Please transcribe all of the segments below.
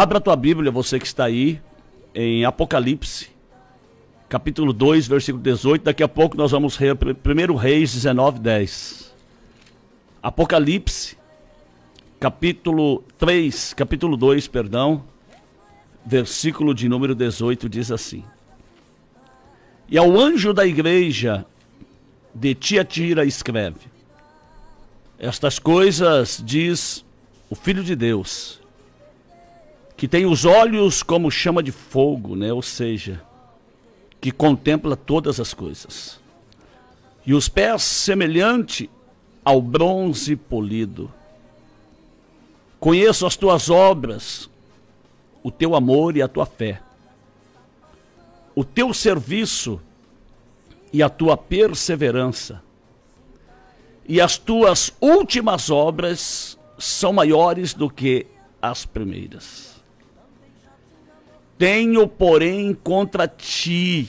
Abra a tua Bíblia, você que está aí, em Apocalipse, capítulo 2, versículo 18. Daqui a pouco nós vamos ler 1 Reis 19, 10. Apocalipse, capítulo 2, versículo de número 18, diz assim: E ao anjo da igreja de Tiatira escreve: Estas coisas diz o Filho de Deus, que tem os olhos como chama de fogo, né? Ou seja, que contempla todas as coisas, e os pés semelhante ao bronze polido. Conheço as tuas obras, o teu amor e a tua fé, o teu serviço e a tua perseverança, e as tuas últimas obras são maiores do que as primeiras. Tenho, porém, contra ti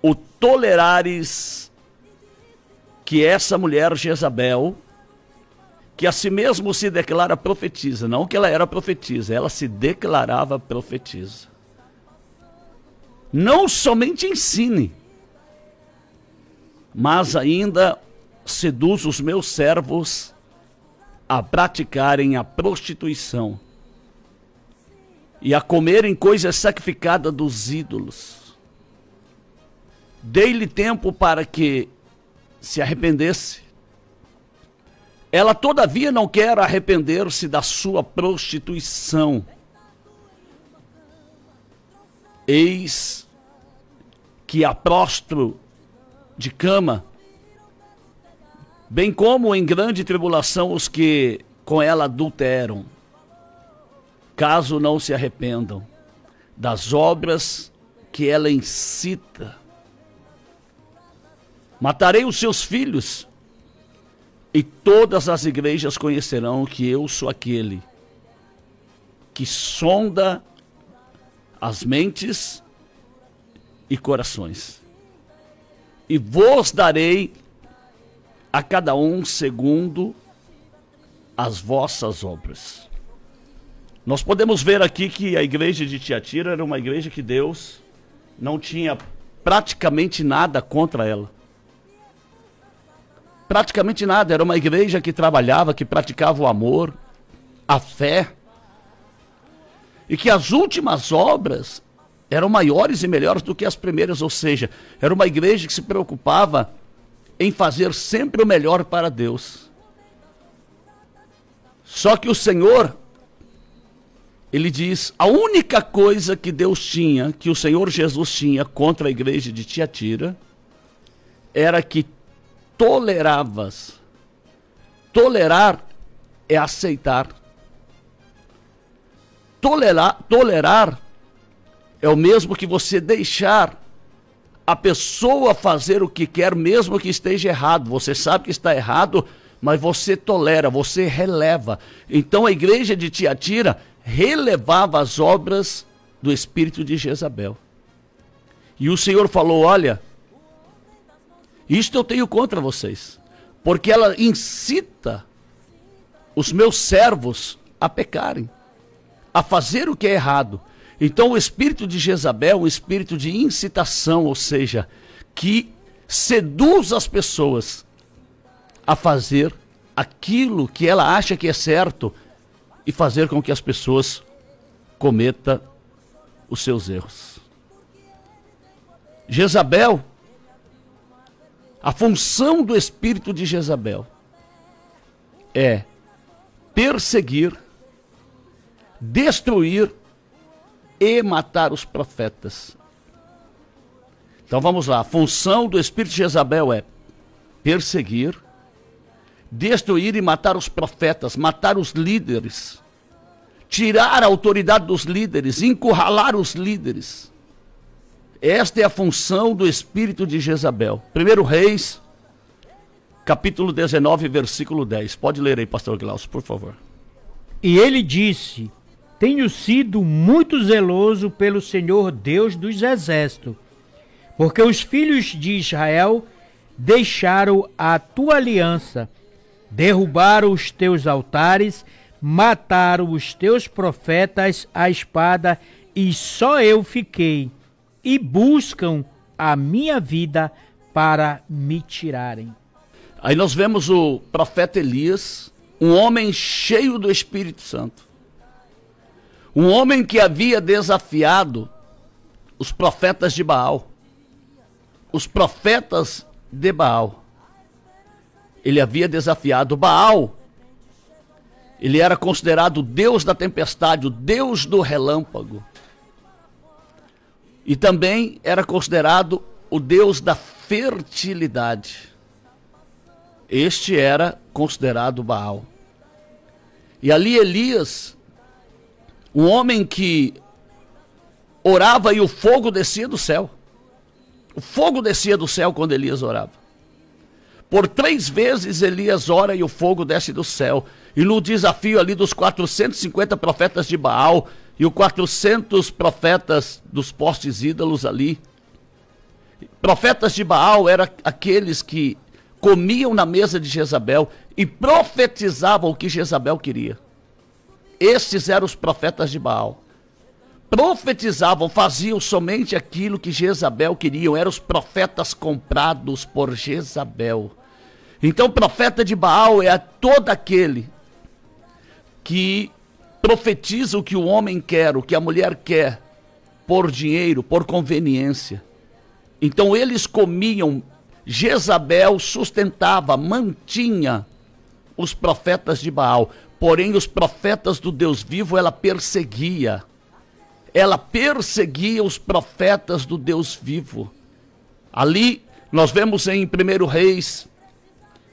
o tolerares que essa mulher Jezabel, que a si mesmo se declara profetisa, não que ela era profetisa, ela se declarava profetisa, não somente ensine, mas ainda seduz os meus servos a praticarem a prostituição e a comerem coisas sacrificadas dos ídolos. Dei-lhe tempo para que se arrependesse. Ela todavia não quer arrepender-se da sua prostituição. Eis que a prostro de cama, bem como em grande tribulação os que com ela adulteram, caso não se arrependam das obras que ela incita. Matarei os seus filhos, e todas as igrejas conhecerão que eu sou aquele que sonda as mentes e corações, e vos darei a cada um segundo as vossas obras. Nós podemos ver aqui que a igreja de Tiatira era uma igreja que Deus não tinha praticamente nada contra ela. Praticamente nada. Era uma igreja que trabalhava, que praticava o amor, a fé, e que as últimas obras eram maiores e melhores do que as primeiras. Ou seja, era uma igreja que se preocupava em fazer sempre o melhor para Deus. Só que o Senhor, ele diz, a única coisa que Deus tinha, que o Senhor Jesus tinha contra a igreja de Tiatira, era que toleravas. Tolerar é aceitar. Tolerar é o mesmo que você deixar a pessoa fazer o que quer, mesmo que esteja errado. Você sabe que está errado, mas você tolera, você releva. Então a igreja de Tiatira relevava as obras do espírito de Jezabel. E o Senhor falou: olha, isto eu tenho contra vocês, porque ela incita os meus servos a pecarem, a fazer o que é errado. Então o espírito de Jezabel é um espírito de incitação, ou seja, que seduz as pessoas a fazer aquilo que ela acha que é certo e fazer com que as pessoas cometam os seus erros. Jezabel, a função do espírito de Jezabel é perseguir, destruir e matar os profetas. Então vamos lá, a função do espírito de Jezabel é perseguir, destruir e matar os profetas, matar os líderes, tirar a autoridade dos líderes, encurralar os líderes. Esta é a função do espírito de Jezabel. 1 Reis, capítulo 19, versículo 10. Pode ler aí, pastor Glaucio, por favor. E ele disse: tenho sido muito zeloso pelo Senhor Deus dos exércitos, porque os filhos de Israel deixaram a tua aliança, derrubaram os teus altares, mataram os teus profetas à espada, e só eu fiquei, e buscam a minha vida para me tirarem. Aí nós vemos o profeta Elias, um homem cheio do Espírito Santo. Um homem que havia desafiado os profetas de Baal. Os profetas de Baal. Ele havia desafiado Baal. Ele era considerado o Deus da tempestade, o Deus do relâmpago. E também era considerado o Deus da fertilidade. Este era considerado Baal. E ali Elias, um homem que orava e o fogo descia do céu. O fogo descia do céu quando Elias orava. Por 3 vezes Elias ora e o fogo desce do céu. E no desafio ali dos 450 profetas de Baal e os 400 profetas dos postes ídolos ali. Profetas de Baal eram aqueles que comiam na mesa de Jezabel e profetizavam o que Jezabel queria. Estes eram os profetas de Baal. Profetizavam, faziam somente aquilo que Jezabel queria. Eram os profetas comprados por Jezabel. Então, profeta de Baal é todo aquele que profetiza o que o homem quer, o que a mulher quer, por dinheiro, por conveniência. Então, eles comiam. Jezabel sustentava, mantinha os profetas de Baal. Porém, os profetas do Deus vivo, ela perseguia. Ela perseguia os profetas do Deus vivo. Ali, nós vemos em 1 Reis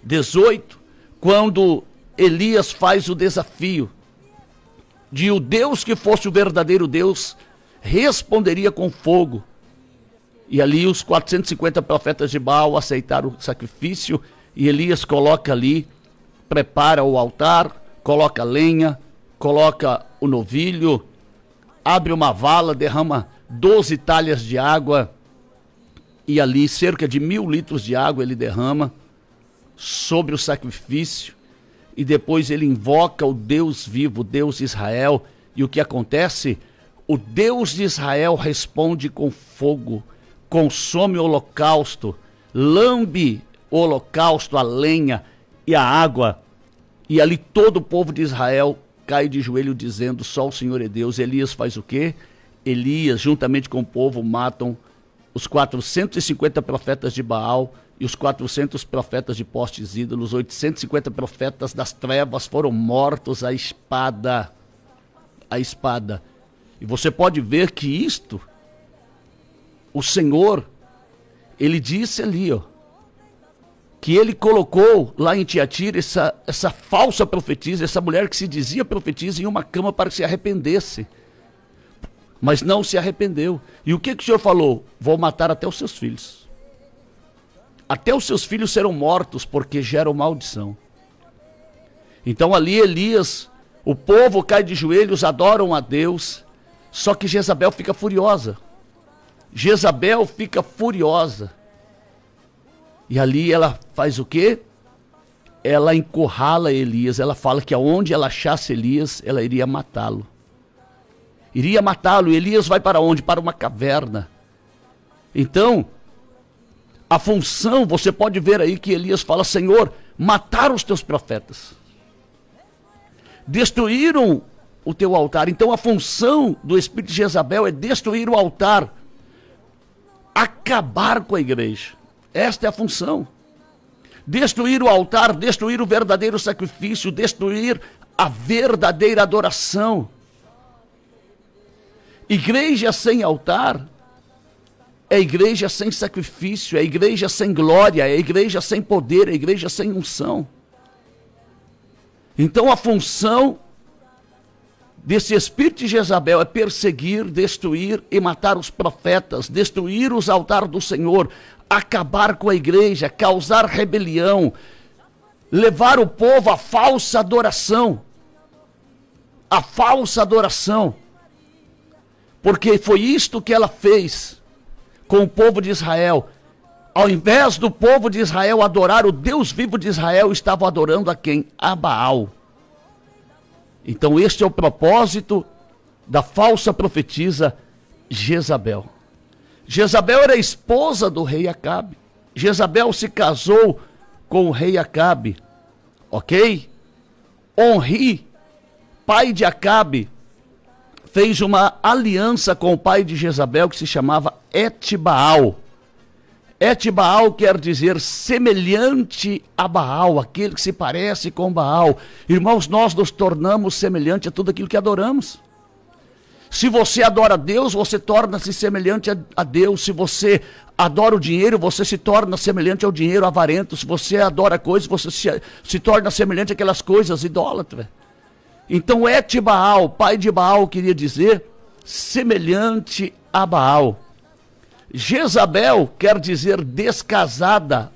18, quando Elias faz o desafio de o Deus que fosse o verdadeiro Deus, responderia com fogo. E ali os 450 profetas de Baal aceitaram o sacrifício, e Elias coloca ali, prepara o altar, coloca lenha, coloca o novilho, abre uma vala, derrama 12 talhas de água, e ali cerca de 1000 litros de água ele derrama sobre o sacrifício, e depois ele invoca o Deus vivo, o Deus de Israel. E o que acontece? O Deus de Israel responde com fogo, consome o holocausto, lambe o holocausto, a lenha e a água, e ali todo o povo de Israel cai de joelho dizendo: só o Senhor é Deus. Elias faz o quê? Elias, juntamente com o povo, matam os 450 profetas de Baal e os 400 profetas de postes ídolos. 850 profetas das trevas foram mortos à espada. A espada. E você pode ver que isto, o Senhor, ele disse ali, ó, que ele colocou lá em Tiatira essa falsa profetisa, essa mulher que se dizia profetisa, em uma cama para que se arrependesse. Mas não se arrependeu. E o que o Senhor falou? Vou matar até os seus filhos. Até os seus filhos serão mortos, porque geram maldição. Então ali Elias, o povo cai de joelhos, adoram a Deus, só que Jezabel fica furiosa. Jezabel fica furiosa. E ali ela faz o quê? Ela encurrala Elias. Ela fala que aonde ela achasse Elias, ela iria matá-lo. Iria matá-lo. Elias vai para onde? Para uma caverna. Então, a função, você pode ver aí que Elias fala: Senhor, mataram os teus profetas. Destruíram o teu altar. Então a função do espírito de Jezabel é destruir o altar. Acabar com a igreja. Esta é a função. Destruir o altar, destruir o verdadeiro sacrifício, destruir a verdadeira adoração. Igreja sem altar é igreja sem sacrifício, é igreja sem glória, é igreja sem poder, é igreja sem unção. Então a função desse espírito de Jezabel é perseguir, destruir e matar os profetas, destruir os altares do Senhor, acabar com a igreja, causar rebelião, levar o povo à falsa adoração. A falsa adoração. Porque foi isto que ela fez com o povo de Israel. Ao invés do povo de Israel adorar o Deus vivo de Israel, estavam adorando a quem? A Baal. Então este é o propósito da falsa profetisa Jezabel. Jezabel era esposa do rei Acabe. Jezabel se casou com o rei Acabe, ok? Onri, pai de Acabe, fez uma aliança com o pai de Jezabel que se chamava Etbaal. Etbaal quer dizer semelhante a Baal, aquele que se parece com Baal. Irmãos, nós nos tornamos semelhante a tudo aquilo que adoramos. Se você adora Deus, você torna-se semelhante a Deus. Se você adora o dinheiro, você se torna semelhante ao dinheiro avarento. Se você adora coisas, você se torna semelhante àquelas coisas idólatras. Então Etbaal, pai de Baal, queria dizer semelhante a Baal. Jezabel quer dizer descasada,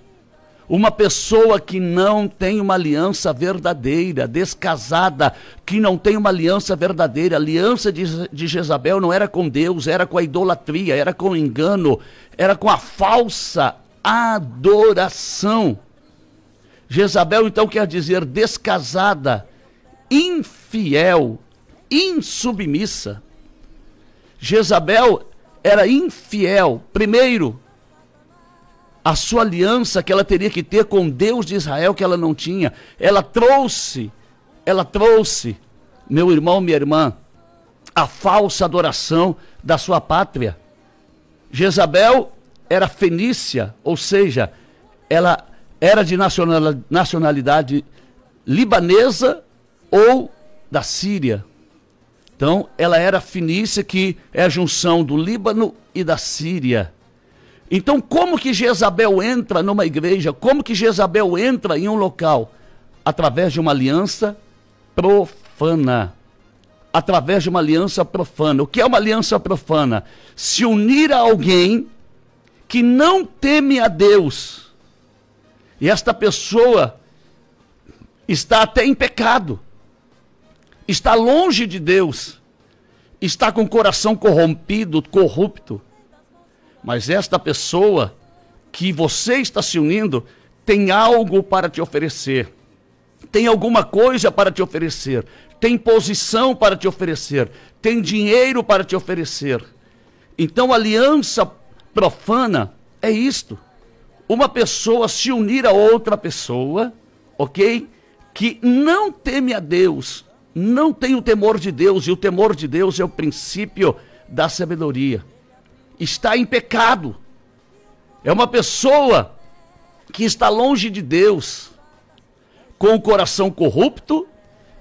uma pessoa que não tem uma aliança verdadeira, descasada, que não tem uma aliança verdadeira. A aliança de Jezabel não era com Deus, era com a idolatria, era com o engano, era com a falsa adoração. Jezabel então quer dizer descasada, infiel, insubmissa. Jezabel era infiel. Primeiro, a sua aliança que ela teria que ter com Deus de Israel, que ela não tinha. Ela trouxe, meu irmão, minha irmã, a falsa adoração da sua pátria. Jezabel era fenícia, ou seja, ela era de nacionalidade libanesa ou da Síria. Então, ela era fenícia, que é a junção do Líbano e da Síria. Então, como que Jezabel entra numa igreja? Como que Jezabel entra em um local? Através de uma aliança profana. Através de uma aliança profana. O que é uma aliança profana? Se unir a alguém que não teme a Deus. E esta pessoa está até em pecado. Está longe de Deus, está com o coração corrompido, corrupto. Mas esta pessoa que você está se unindo tem algo para te oferecer, tem alguma coisa para te oferecer, tem posição para te oferecer, tem dinheiro para te oferecer. Então aliança profana é isto: uma pessoa se unir a outra pessoa, ok? Que não teme a Deus, não tem o temor de Deus, e o temor de Deus é o princípio da sabedoria. Está em pecado. É uma pessoa que está longe de Deus, com o coração corrupto,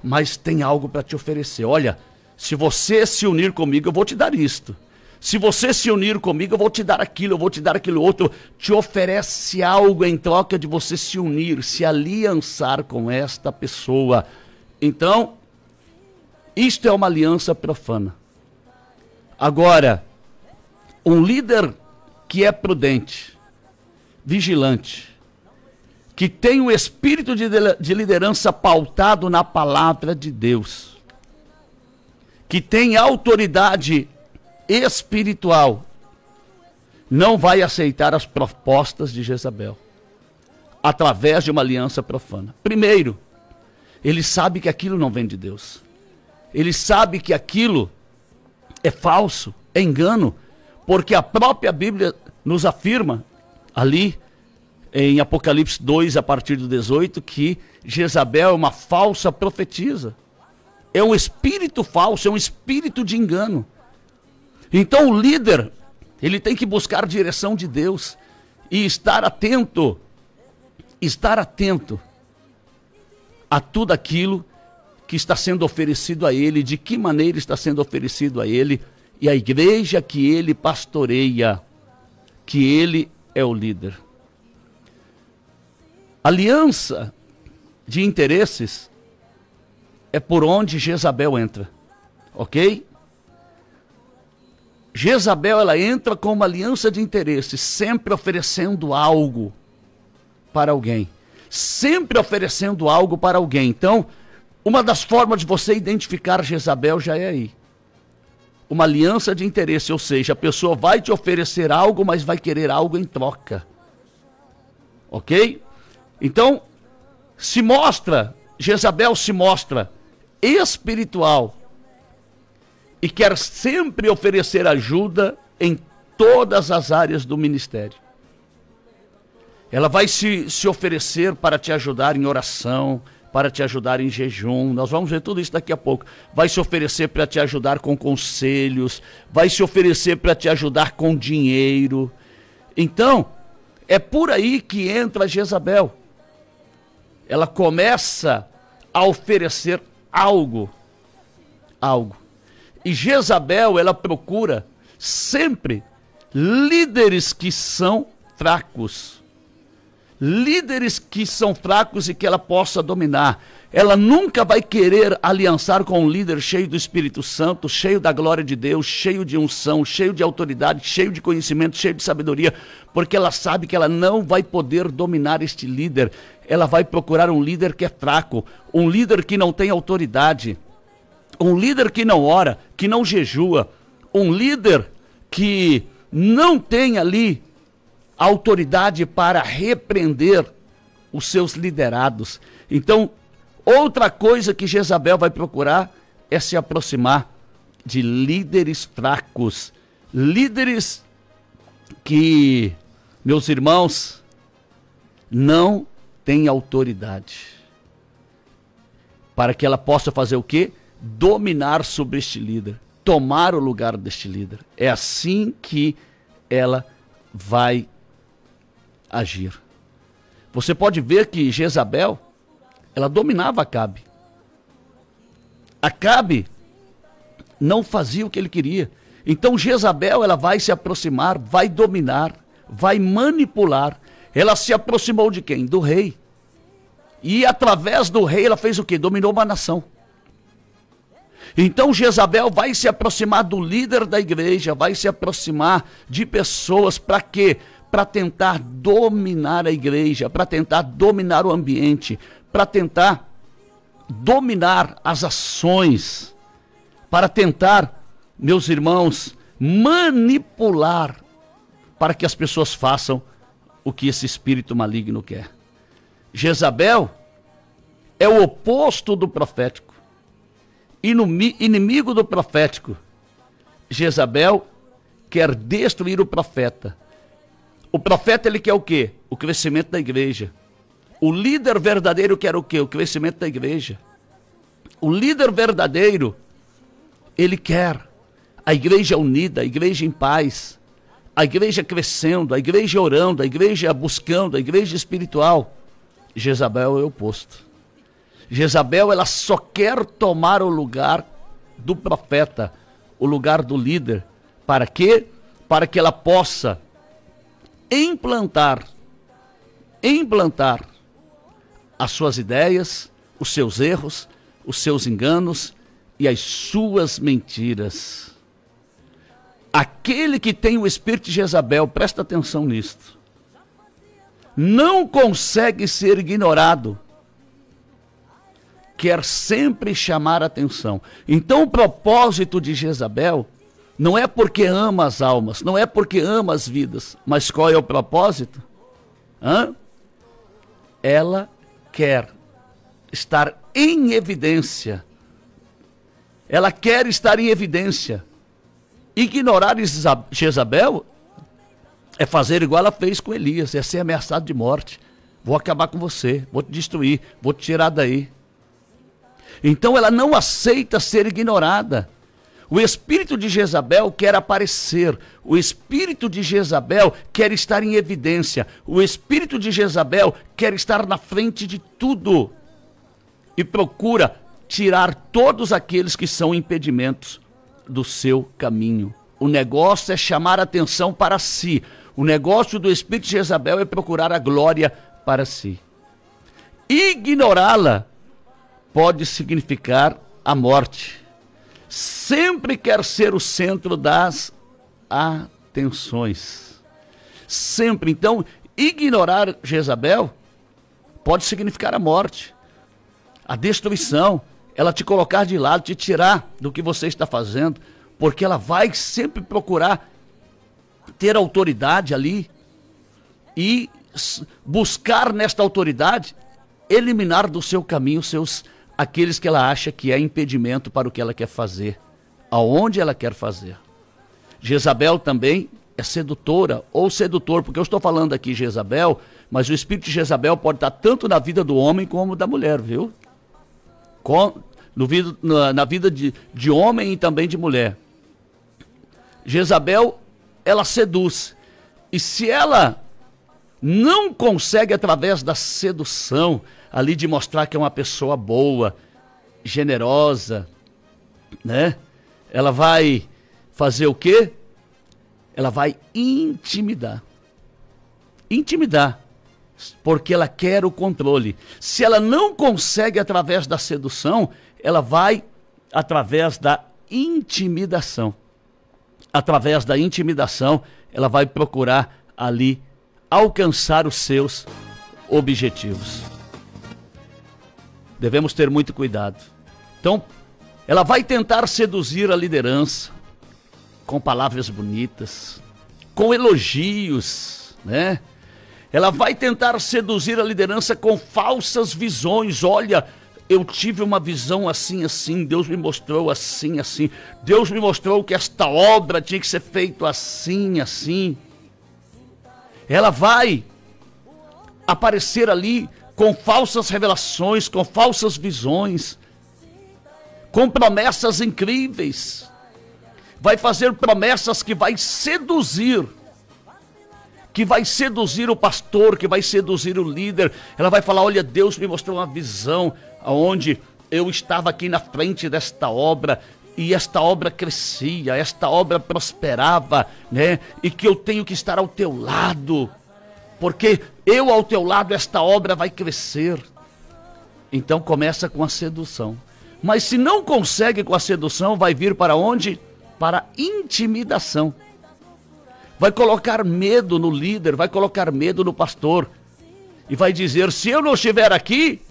mas tem algo para te oferecer. Olha, se você se unir comigo, eu vou te dar isto. Se você se unir comigo, eu vou te dar aquilo, eu vou te dar aquilo outro. Te oferece algo em troca de você se unir, se aliançar com esta pessoa. Então, isto é uma aliança profana. Agora, um líder que é prudente, vigilante, que tem um espírito de liderança pautado na palavra de Deus, que tem autoridade espiritual, não vai aceitar as propostas de Jezabel, através de uma aliança profana. Primeiro, ele sabe que aquilo não vem de Deus. Ele sabe que aquilo é falso, é engano, porque a própria Bíblia nos afirma, ali em Apocalipse 2, a partir do 18, que Jezabel é uma falsa profetisa. É um espírito falso, é um espírito de engano. Então o líder, ele tem que buscar direção de Deus e estar atento a tudo aquilo que está sendo oferecido a ele, de que maneira está sendo oferecido a ele, e a igreja que ele pastoreia, que ele é o líder. Aliança de interesses é por onde Jezabel entra, ok? Jezabel, ela entra com uma aliança de interesses, sempre oferecendo algo para alguém, sempre oferecendo algo para alguém. Então, uma das formas de você identificar Jezabel já é aí. Uma aliança de interesse, ou seja, a pessoa vai te oferecer algo, mas vai querer algo em troca. Ok? Então, Jezabel se mostra espiritual e quer sempre oferecer ajuda em todas as áreas do ministério. Ela vai se oferecer para te ajudar em oração, para te ajudar em jejum. Nós vamos ver tudo isso daqui a pouco. Vai se oferecer para te ajudar com conselhos, vai se oferecer para te ajudar com dinheiro. Então, é por aí que entra Jezabel. Ela começa a oferecer algo. E Jezabel, ela procura sempre líderes que são fracos. Líderes que são fracos e que ela possa dominar. Ela nunca vai querer aliançar com um líder cheio do Espírito Santo, cheio da glória de Deus, cheio de unção, cheio de autoridade, cheio de conhecimento, cheio de sabedoria, porque ela sabe que ela não vai poder dominar este líder. Ela vai procurar um líder que é fraco, um líder que não tem autoridade, um líder que não ora, que não jejua, um líder que não tem ali autoridade para repreender os seus liderados. Então, outra coisa que Jezabel vai procurar é se aproximar de líderes fracos, líderes que, meus irmãos, não têm autoridade, para que ela possa fazer o quê? Dominar sobre este líder, tomar o lugar deste líder. É assim que ela vai agir. Você pode ver que Jezabel, ela dominava Acabe. Acabe não fazia o que ele queria. Então Jezabel, ela vai se aproximar, vai dominar, vai manipular. Ela se aproximou de quem? Do rei. E através do rei ela fez o quê? Dominou uma nação. Então Jezabel vai se aproximar do líder da igreja, vai se aproximar de pessoas para quê? Para tentar dominar a igreja, para tentar dominar o ambiente, para tentar dominar as ações, para tentar, meus irmãos, manipular para que as pessoas façam o que esse espírito maligno quer. Jezabel é o oposto do profético. Inimigo do profético. Jezabel quer destruir o profeta. O profeta, ele quer o quê? O crescimento da igreja. O líder verdadeiro quer o quê? O crescimento da igreja. O líder verdadeiro, ele quer a igreja unida, a igreja em paz, a igreja crescendo, a igreja orando, a igreja buscando, a igreja espiritual. Jezabel é o oposto. Jezabel, ela só quer tomar o lugar do profeta, o lugar do líder. Para quê? Para que ela possa implantar as suas ideias, os seus erros, os seus enganos e as suas mentiras. Aquele que tem o espírito de Jezabel, presta atenção nisto, não consegue ser ignorado, quer sempre chamar atenção. Então o propósito de Jezabel não é porque ama as almas, não é porque ama as vidas, mas qual é o propósito? Ela quer estar em evidência. Ela quer estar em evidência. Ignorar Jezabel é fazer igual ela fez com Elias, é ser ameaçado de morte. Vou acabar com você, vou te destruir, vou te tirar daí. Então ela não aceita ser ignorada. O espírito de Jezabel quer aparecer. O espírito de Jezabel quer estar em evidência. O espírito de Jezabel quer estar na frente de tudo. E procura tirar todos aqueles que são impedimentos do seu caminho. O negócio é chamar atenção para si. O negócio do espírito de Jezabel é procurar a glória para si. Ignorá-la pode significar a morte. Sempre quer ser o centro das atenções. Sempre. Então, ignorar Jezabel pode significar a morte, a destruição, ela te colocar de lado, te tirar do que você está fazendo, porque ela vai sempre procurar ter autoridade ali e buscar nesta autoridade eliminar do seu caminho seus aqueles que ela acha que é impedimento para o que ela quer fazer, aonde ela quer fazer. Jezabel também é sedutora ou sedutor, porque eu estou falando aqui Jezabel, mas o espírito de Jezabel pode estar tanto na vida do homem como da mulher, viu? Na vida de homem e também de mulher. Jezabel, ela seduz. E se ela não consegue, através da sedução, ali de mostrar que é uma pessoa boa, generosa, né? Ela vai fazer o quê? Ela vai intimidar. Intimidar. Porque ela quer o controle. Se ela não consegue através da sedução, ela vai através da intimidação. Através da intimidação, ela vai procurar ali alcançar os seus objetivos. Devemos ter muito cuidado. Então, ela vai tentar seduzir a liderança com palavras bonitas, com elogios, né? Ela vai tentar seduzir a liderança com falsas visões. Olha, eu tive uma visão assim, assim, Deus me mostrou assim, assim. Deus me mostrou que esta obra tinha que ser feita assim, assim. Ela vai aparecer ali com falsas revelações, com falsas visões, com promessas incríveis. Vai fazer promessas que vai seduzir o pastor, que vai seduzir o líder. Ela vai falar, olha, Deus me mostrou uma visão onde eu estava aqui na frente desta obra e esta obra crescia, esta obra prosperava, né? E que eu tenho que estar ao teu lado, porque eu ao teu lado esta obra vai crescer. Então começa com a sedução. Mas se não consegue com a sedução, vai vir para onde? Para a intimidação. Vai colocar medo no líder, vai colocar medo no pastor. E vai dizer, se eu não estiver aqui,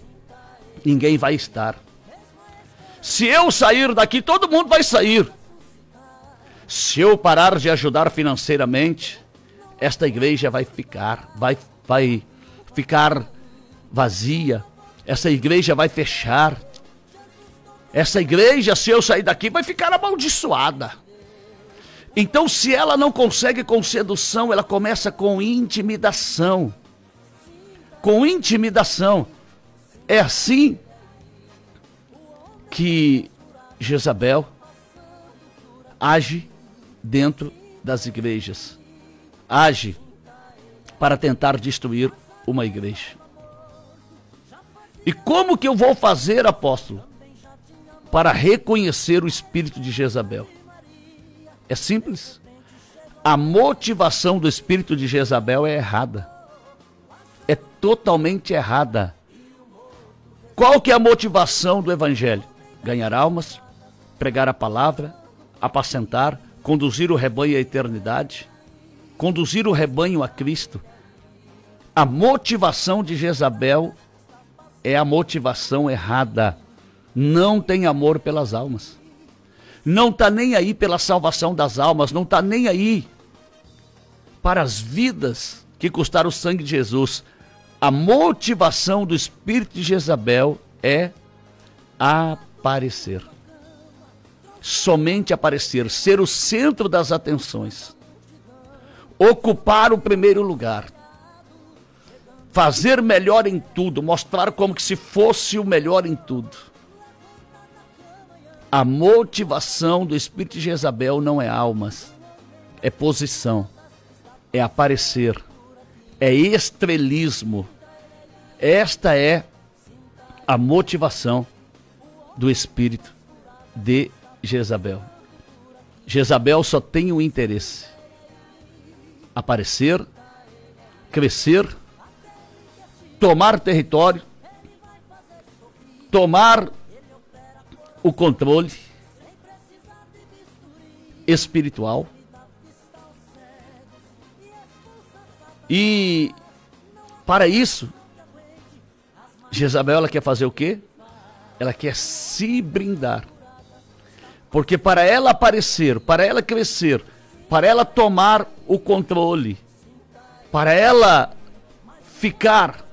ninguém vai estar. Se eu sair daqui, todo mundo vai sair. Se eu parar de ajudar financeiramente, esta igreja vai ficar vazia. Essa igreja vai fechar. Essa igreja, se eu sair daqui, vai ficar amaldiçoada. Então, se ela não consegue com sedução, ela começa com intimidação. Com intimidação. É assim que Jezabel age dentro das igrejas. Age para tentar destruir uma igreja. E como que eu vou fazer, apóstolo, para reconhecer o espírito de Jezabel? É simples. A motivação do espírito de Jezabel é errada. É totalmente errada. Qual que é a motivação do evangelho? Ganhar almas, pregar a palavra, apacentar, conduzir o rebanho à eternidade, conduzir o rebanho a Cristo. A motivação de Jezabel é a motivação errada. Não tem amor pelas almas. Não está nem aí pela salvação das almas, não está nem aí para as vidas que custaram o sangue de Jesus. A motivação do espírito de Jezabel é aparecer. Somente aparecer, ser o centro das atenções. Ocupar o primeiro lugar. Fazer melhor em tudo, mostrar como que se fosse o melhor em tudo. A motivação do espírito de Jezabel não é almas, é posição, é aparecer, é estrelismo. Esta é a motivação do espírito de Jezabel. Jezabel só tem um interesse: aparecer, crescer, tomar território, tomar o controle espiritual. E para isso, Jezabel, ela quer fazer o quê? Ela quer se brindar. Porque para ela aparecer, para ela crescer, para ela tomar o controle, para ela ficar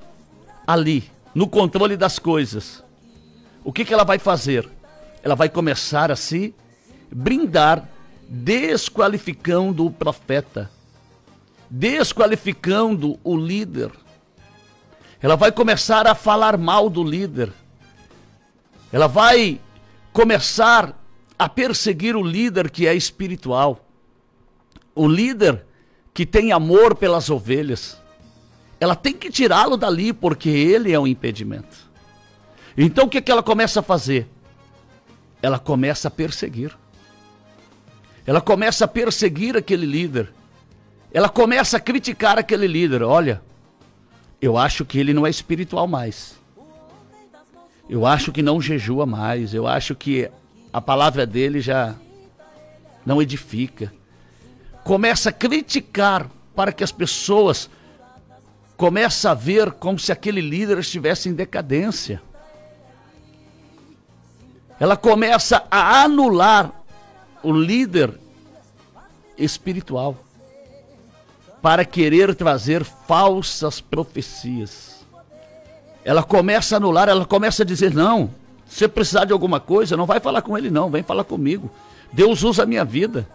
ali no controle das coisas, o que ela vai fazer? Ela vai começar a se brindar, desqualificando o profeta, desqualificando o líder. Ela vai começar a falar mal do líder. Ela vai começar a perseguir o líder que é espiritual, o líder que tem amor pelas ovelhas. Ela tem que tirá-lo dali, porque ele é um impedimento. Então o que ela começa a fazer? Ela começa a perseguir. Ela começa a perseguir aquele líder. Ela começa a criticar aquele líder. Olha, eu acho que ele não é espiritual mais. Eu acho que não jejua mais. Eu acho que a palavra dele já não edifica. Começa a criticar para que as pessoas comecem a ver como se aquele líder estivesse em decadência. Ela começa a anular o líder espiritual para querer trazer falsas profecias. Ela começa a anular, ela começa a dizer, não, se você precisar de alguma coisa, não vai falar com ele não, vem falar comigo. Deus usa a minha vida.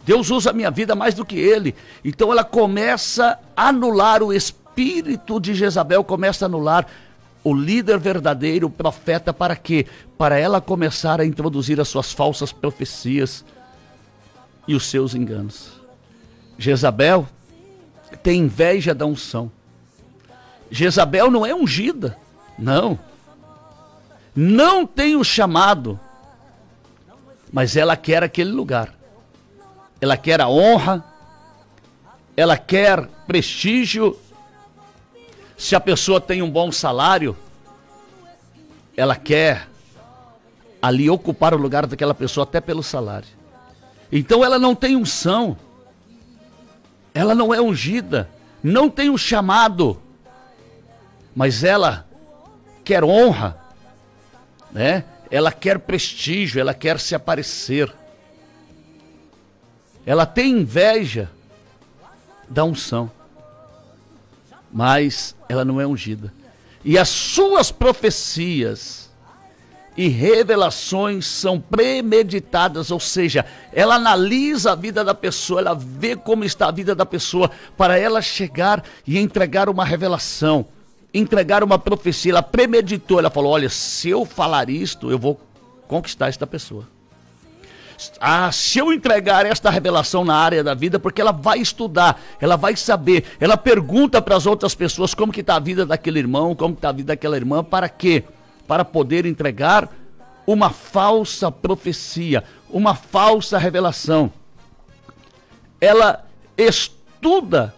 Deus usa a minha vida mais do que ele. Então ela começa a anular o espírito de Jezabel, começa a anular o líder verdadeiro, o profeta, para quê? Para ela começar a introduzir as suas falsas profecias e os seus enganos. Jezabel tem inveja da unção. Jezabel não é ungida, não. Não tem o chamado, mas ela quer aquele lugar. Ela quer a honra, ela quer prestígio. Se a pessoa tem um bom salário, ela quer ali ocupar o lugar daquela pessoa até pelo salário. Então ela não tem unção, ela não é ungida, não tem um chamado, mas ela quer honra, né? Ela quer prestígio, ela quer se aparecer. Ela tem inveja da unção, mas ela não é ungida. E as suas profecias e revelações são premeditadas, ou seja, ela analisa a vida da pessoa, ela vê como está a vida da pessoa, para ela chegar e entregar uma revelação, entregar uma profecia. Ela premeditou, ela falou, olha, se eu falar isto, eu vou conquistar esta pessoa. Ah, se eu entregar esta revelação na área da vida, porque ela vai estudar, ela vai saber, ela pergunta para as outras pessoas como que está a vida daquele irmão, como está a vida daquela irmã, para quê? Para poder entregar uma falsa profecia, uma falsa revelação. Ela estuda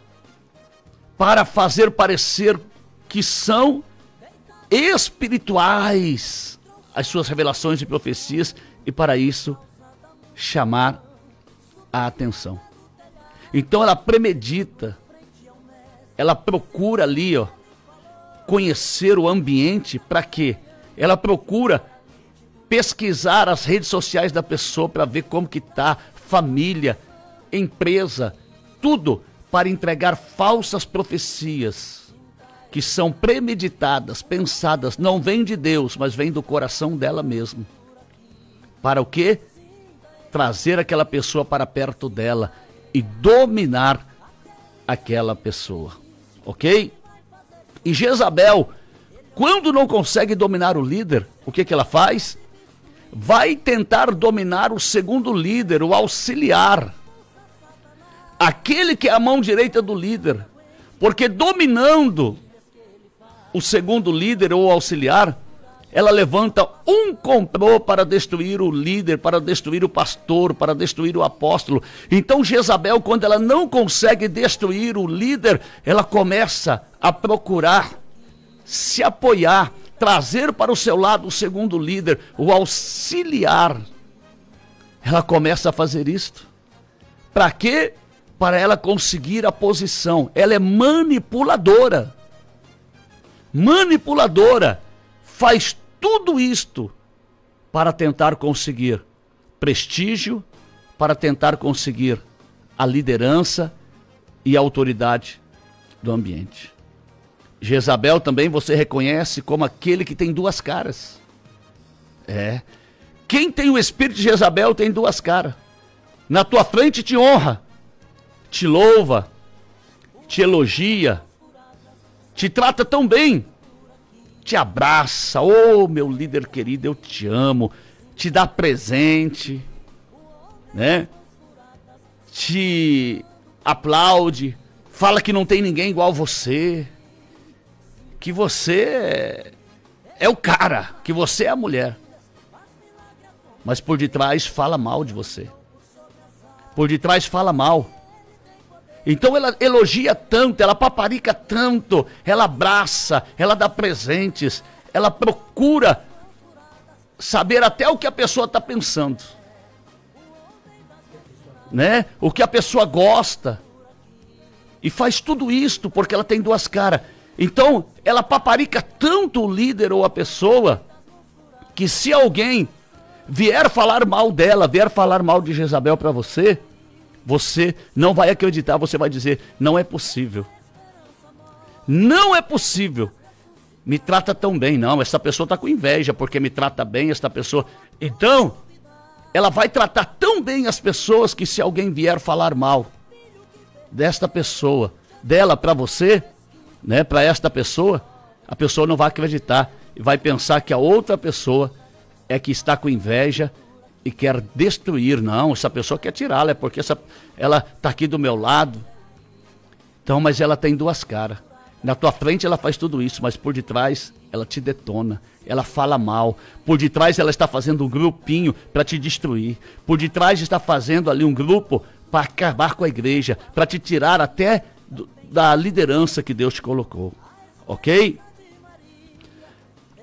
para fazer parecer que são espirituais as suas revelações e profecias, e para isso chamar a atenção. Então ela premedita, ela procura ali, ó, conhecer o ambiente. Para quê? Ela procura pesquisar as redes sociais da pessoa para ver como que tá, família, empresa, tudo, para entregar falsas profecias que são premeditadas, pensadas, não vêm de Deus, mas vêm do coração dela mesma. Para o quê? Trazer aquela pessoa para perto dela e dominar aquela pessoa, ok? E Jezabel, quando não consegue dominar o líder, o que ela faz? Vai tentar dominar o segundo líder, o auxiliar, aquele que é a mão direita do líder, porque dominando o segundo líder ou auxiliar, ela levanta um complô para destruir o líder, para destruir o pastor, para destruir o apóstolo. Então Jezabel, quando ela não consegue destruir o líder, ela começa a procurar se apoiar, trazer para o seu lado o segundo líder, o auxiliar. Ela começa a fazer isto. Para quê? Para ela conseguir a posição. Ela é manipuladora. Manipuladora. Faz tudo isto para tentar conseguir prestígio, para tentar conseguir a liderança e a autoridade do ambiente. Jezabel também você reconhece como aquele que tem duas caras. É. Quem tem o espírito de Jezabel tem duas caras. Na tua frente te honra, te louva, te elogia, te trata tão bem, te abraça. Ô, meu líder querido, eu te amo. Te dá presente, né? Te aplaude, fala que não tem ninguém igual você, que você é o cara, que você é a mulher. Mas por detrás fala mal de você. Por detrás fala mal. Então ela elogia tanto, ela paparica tanto, ela abraça, ela dá presentes, ela procura saber até o que a pessoa está pensando, né? O que a pessoa gosta. E faz tudo isto porque ela tem duas caras. Então ela paparica tanto o líder ou a pessoa, que se alguém vier falar mal dela, vier falar mal de Jezabel para você, você não vai acreditar, você vai dizer, não é possível. Não é possível. Me trata tão bem. Não, essa pessoa está com inveja porque me trata bem, esta pessoa. Então, ela vai tratar tão bem as pessoas que se alguém vier falar mal desta pessoa, dela para você, né, para esta pessoa, a pessoa não vai acreditar e vai pensar que a outra pessoa é que está com inveja e quer destruir. Não, essa pessoa quer tirá-la, é porque ela está aqui do meu lado. Então, mas ela tem duas caras. Na tua frente ela faz tudo isso, mas por detrás ela te detona, ela fala mal. Por detrás ela está fazendo um grupinho para te destruir. Por detrás está fazendo ali um grupo para acabar com a igreja, para te tirar até da liderança que Deus te colocou. Ok?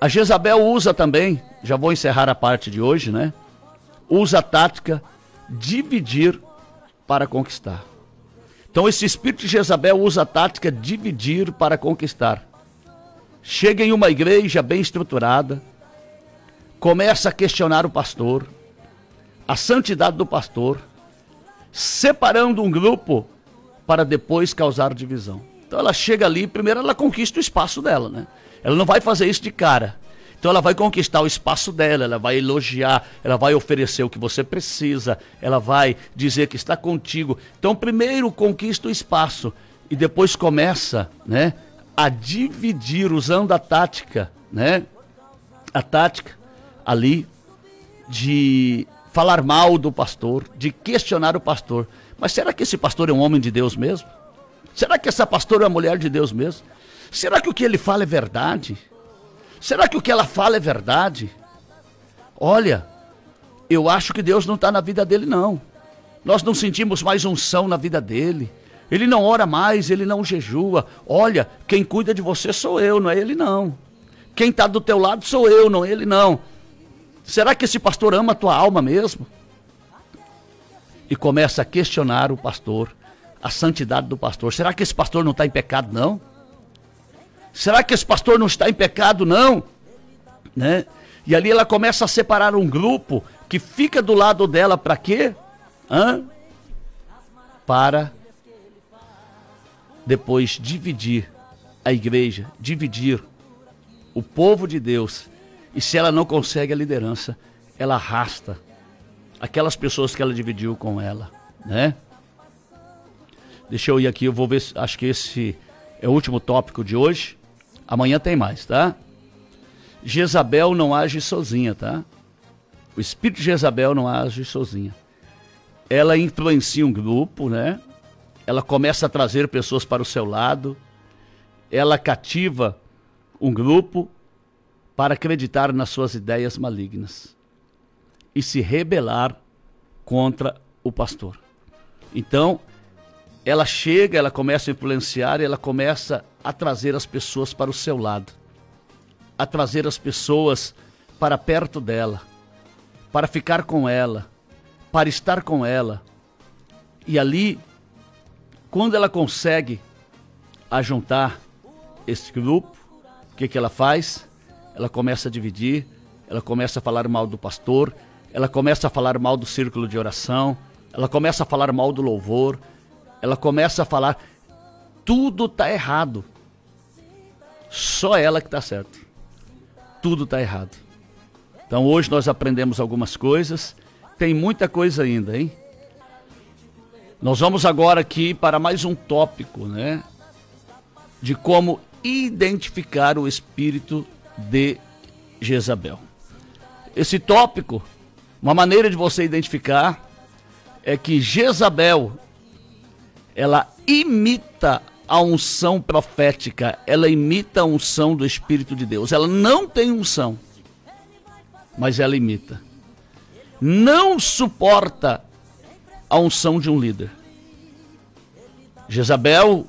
A Jezabel usa também, já vou encerrar a parte de hoje, né? Usa a tática dividir para conquistar. Então esse espírito de Jezabel usa a tática dividir para conquistar. Chega em uma igreja bem estruturada, começa a questionar o pastor, a santidade do pastor, separando um grupo para depois causar divisão. Então ela chega ali, primeiro ela conquista o espaço dela, né? Ela não vai fazer isso de cara. Então ela vai conquistar o espaço dela, ela vai elogiar, ela vai oferecer o que você precisa, ela vai dizer que está contigo. Então primeiro conquista o espaço e depois começa, né, a dividir usando a tática, né? A tática ali de falar mal do pastor, de questionar o pastor. Mas será que esse pastor é um homem de Deus mesmo? Será que essa pastora é uma mulher de Deus mesmo? Será que o que ele fala é verdade? Será que o que ela fala é verdade? Olha, eu acho que Deus não está na vida dele, não. Nós não sentimos mais unção na vida dele. Ele não ora mais, ele não jejua. Olha, quem cuida de você sou eu, não é ele não. Quem está do teu lado sou eu, não é ele não. Será que esse pastor ama a tua alma mesmo? E começa a questionar o pastor, a santidade do pastor. Será que esse pastor não está em pecado, não? Será que esse pastor não está em pecado, não? Né? E ali ela começa a separar um grupo que fica do lado dela para quê? Para depois dividir a igreja, dividir o povo de Deus. E se ela não consegue a liderança, ela arrasta aquelas pessoas que ela dividiu com ela, né? Deixa eu ir aqui, eu vou ver, acho que esse é o último tópico de hoje. Amanhã tem mais, tá? Jezabel não age sozinha, tá? O espírito de Jezabel não age sozinha. Ela influencia um grupo, né? Ela começa a trazer pessoas para o seu lado. Ela cativa um grupo para acreditar nas suas ideias malignas e se rebelar contra o pastor. Então, ela chega, ela começa a influenciar, ela começa a trazer as pessoas para o seu lado, a trazer as pessoas para perto dela, para ficar com ela, para estar com ela. E ali, quando ela consegue ajuntar esse grupo, o que ela faz? Ela começa a dividir, ela começa a falar mal do pastor, ela começa a falar mal do círculo de oração, ela começa a falar mal do louvor, ela começa a falar, tudo está errado. Só ela que está certo. Tudo está errado. Então hoje nós aprendemos algumas coisas, tem muita coisa ainda, hein? Nós vamos agora aqui para mais um tópico, né? De como identificar o espírito de Jezabel. Esse tópico, uma maneira de você identificar é que Jezabel, ela imita a unção profética, ela imita a unção do Espírito de Deus. Ela não tem unção, mas ela imita. Não suporta a unção de um líder. Jezabel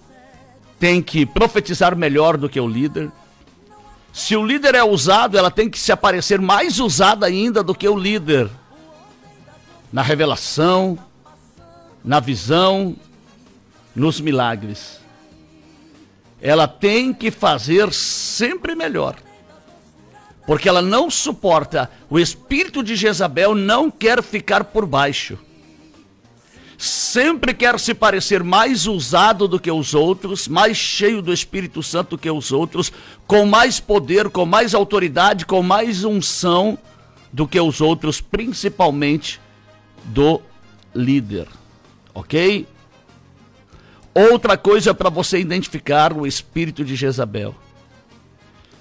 tem que profetizar melhor do que o líder. Se o líder é usado, ela tem que se aparecer mais usada ainda do que o líder. Na revelação, na visão, nos milagres. Ela tem que fazer sempre melhor. Porque ela não suporta, o espírito de Jezabel não quer ficar por baixo. Sempre quer se parecer mais usado do que os outros, mais cheio do Espírito Santo do que os outros, com mais poder, com mais autoridade, com mais unção do que os outros, principalmente do líder. Ok? Outra coisa para você identificar o espírito de Jezabel.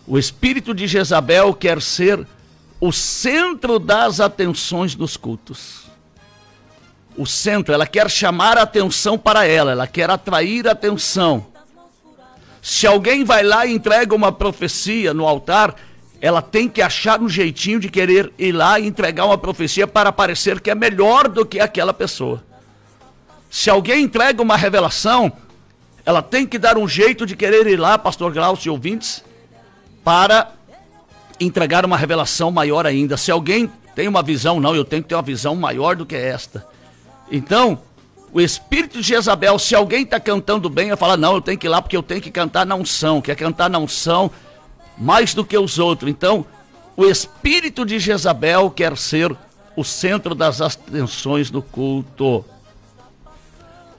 O espírito de Jezabel quer ser o centro das atenções dos cultos. O centro, ela quer chamar a atenção para ela quer atrair a atenção. Se alguém vai lá e entrega uma profecia no altar, ela tem que achar um jeitinho de querer ir lá e entregar uma profecia para parecer que é melhor do que aquela pessoa. Se alguém entrega uma revelação, ela tem que dar um jeito de querer ir lá, pastor Glaucio e ouvintes, para entregar uma revelação maior ainda. Se alguém tem uma visão, não, eu tenho que ter uma visão maior do que esta. Então, o espírito de Jezabel, se alguém está cantando bem, ela fala, não, eu tenho que ir lá porque eu tenho que cantar na unção, quer cantar na unção mais do que os outros. Então, o espírito de Jezabel quer ser o centro das atenções do culto.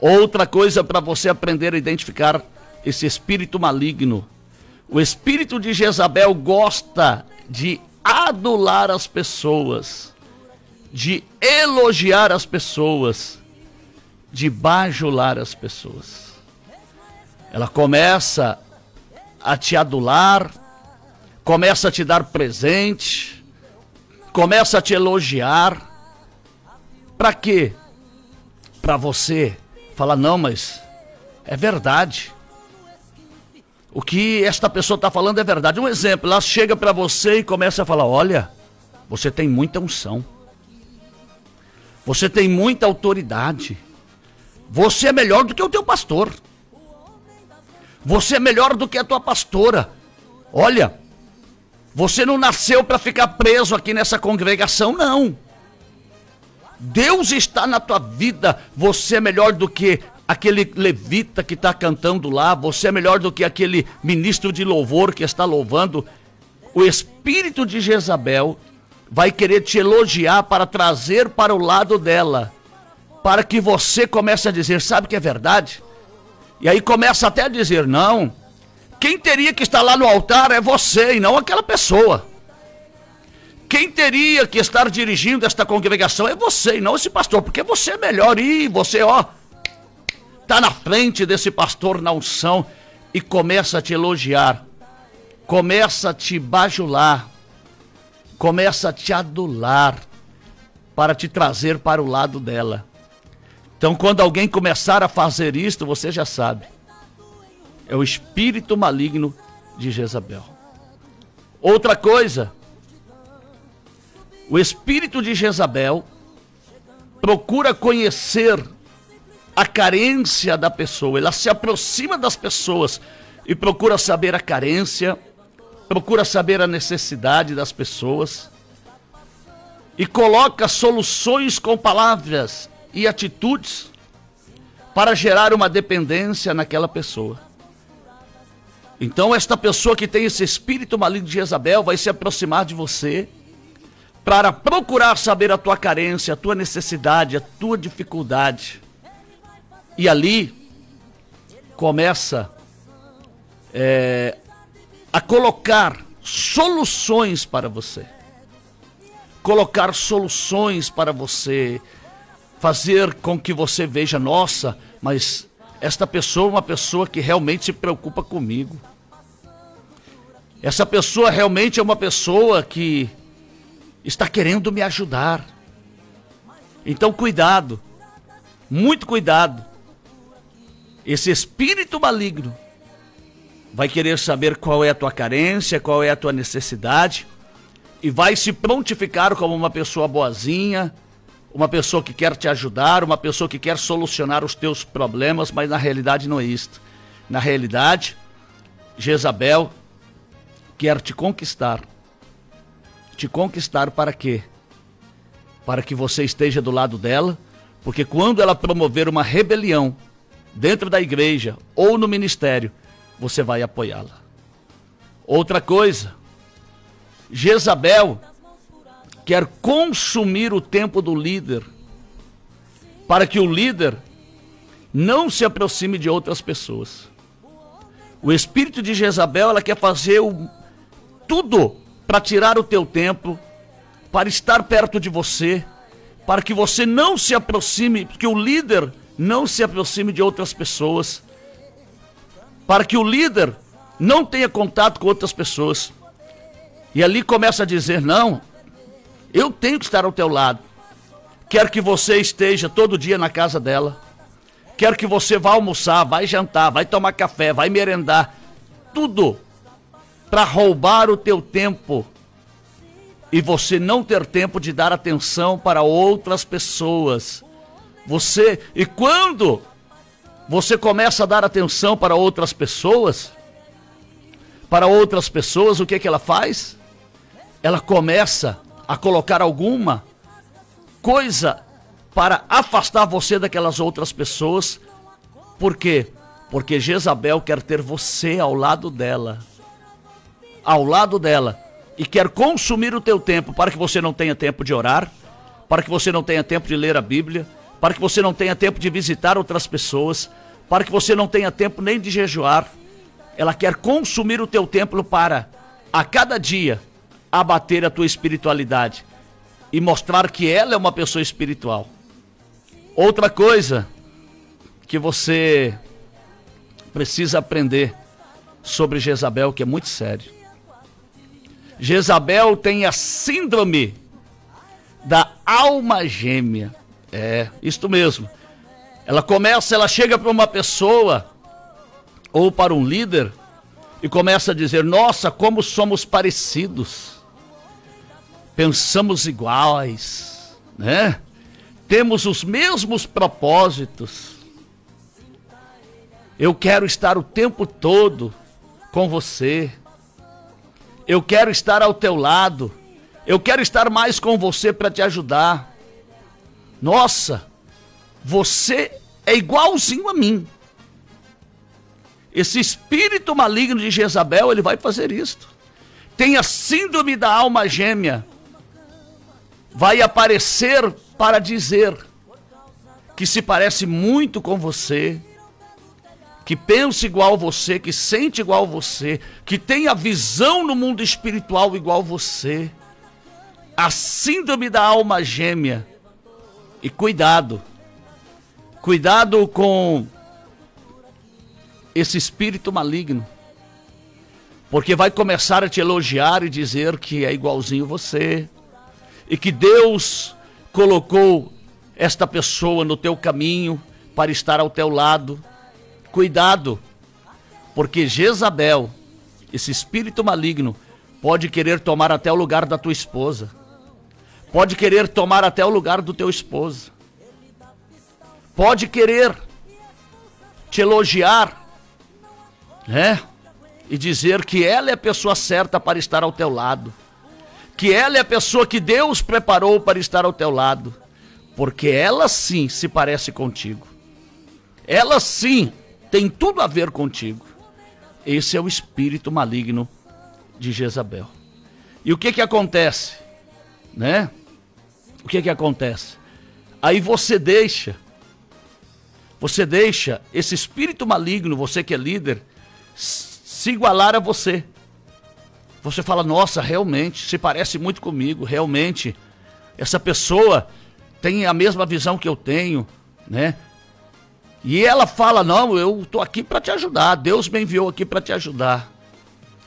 Outra coisa para você aprender a identificar esse espírito maligno. O espírito de Jezabel gosta de adular as pessoas, de elogiar as pessoas, de bajular as pessoas. Ela começa a te adular, começa a te dar presente, começa a te elogiar. Para quê? Para você falar, não, mas é verdade. O que esta pessoa está falando é verdade. Um exemplo, ela chega para você e começa a falar, olha, você tem muita unção. Você tem muita autoridade. Você é melhor do que o teu pastor. Você é melhor do que a tua pastora. Olha, você não nasceu para ficar preso aqui nessa congregação, não. Deus está na tua vida. Você é melhor do que aquele levita que está cantando lá. Você é melhor do que aquele ministro de louvor que está louvando. O espírito de Jezabel vai querer te elogiar para trazer para o lado dela, para que você comece a dizer, sabe que é verdade? E aí começa até a dizer, não, quem teria que estar lá no altar é você e não aquela pessoa. Quem teria que estar dirigindo esta congregação é você e não esse pastor, porque você é melhor. E você, ó, está na frente desse pastor na unção e começa a te elogiar, começa a te bajular, começa a te adular para te trazer para o lado dela. Então, quando alguém começar a fazer isto, você já sabe. É o espírito maligno de Jezabel. Outra coisa, o espírito de Jezabel procura conhecer a carência da pessoa. Ela se aproxima das pessoas e procura saber a carência, procura saber a necessidade das pessoas e coloca soluções com palavras e atitudes para gerar uma dependência naquela pessoa. Então esta pessoa que tem esse espírito maligno de Jezabel vai se aproximar de você para procurar saber a tua carência, a tua necessidade, a tua dificuldade. E ali começa a colocar soluções para você. colocar soluções para você, fazer com que você veja, nossa, mas esta pessoa é uma pessoa que realmente se preocupa comigo. Essa pessoa realmente é uma pessoa que está querendo me ajudar. Então cuidado, muito cuidado. Esse espírito maligno vai querer saber qual é a tua carência, qual é a tua necessidade, e vai se prontificar como uma pessoa boazinha, uma pessoa que quer te ajudar, uma pessoa que quer solucionar os teus problemas, mas na realidade não é isto. Na realidade, Jezabel quer te conquistar. Te conquistar para quê? Para que você esteja do lado dela, porque quando ela promover uma rebelião dentro da igreja ou no ministério, você vai apoiá-la. Outra coisa, Jezabel quer consumir o tempo do líder, para que o líder não se aproxime de outras pessoas. O espírito de Jezabel, ela quer fazer tudo para tirar o teu tempo, para estar perto de você, para que você não se aproxime, que o líder não se aproxime de outras pessoas, para que o líder não tenha contato com outras pessoas. E ali começa a dizer, não, eu tenho que estar ao teu lado. Quero que você esteja todo dia na casa dela. Quero que você vá almoçar, vai jantar, vai tomar café, vai merendar. Tudo para roubar o teu tempo. E você não ter tempo de dar atenção para outras pessoas. E quando você começa a dar atenção para outras pessoas, o que ela faz? Ela começa a colocar alguma coisa para afastar você daquelas outras pessoas. Por quê? Porque Jezabel quer ter você ao lado dela. Ao lado dela. E quer consumir o teu tempo para que você não tenha tempo de orar, para que você não tenha tempo de ler a Bíblia, para que você não tenha tempo de visitar outras pessoas, para que você não tenha tempo nem de jejuar. Ela quer consumir o teu tempo para, a cada dia, abater a tua espiritualidade e mostrar que ela é uma pessoa espiritual. Outra coisa que você precisa aprender sobre Jezabel, que é muito sério. Jezabel tem a síndrome da alma gêmea. É, isto mesmo. Ela chega para uma pessoa ou para um líder e começa a dizer, nossa, como somos parecidos. Pensamos iguais, né? Temos os mesmos propósitos. Eu quero estar o tempo todo com você. Eu quero estar ao teu lado. Eu quero estar mais com você para te ajudar. Nossa, você é igualzinho a mim. Esse espírito maligno de Jezabel, ele vai fazer isto. Tem a síndrome da alma gêmea. Vai aparecer para dizer que se parece muito com você, que pensa igual você, que sente igual você, que tem a visão no mundo espiritual igual você. A síndrome da alma gêmea. E cuidado com esse espírito maligno, porque vai começar a te elogiar e dizer que é igualzinho você, e que Deus colocou esta pessoa no teu caminho para estar ao teu lado. Cuidado, porque Jezabel, esse espírito maligno, pode querer tomar até o lugar da tua esposa, pode querer tomar até o lugar do teu esposo, pode querer te elogiar, né? E dizer que ela é a pessoa certa para estar ao teu lado, que ela é a pessoa que Deus preparou para estar ao teu lado, porque ela sim se parece contigo, ela sim tem tudo a ver contigo. Esse é o espírito maligno de Jezabel. E o que acontece, né? O que acontece? Aí você deixa esse espírito maligno, você que é líder, se igualar a você. Você fala, nossa, realmente, se parece muito comigo, realmente, essa pessoa tem a mesma visão que eu tenho, né? E ela fala, não, eu estou aqui para te ajudar, Deus me enviou aqui para te ajudar.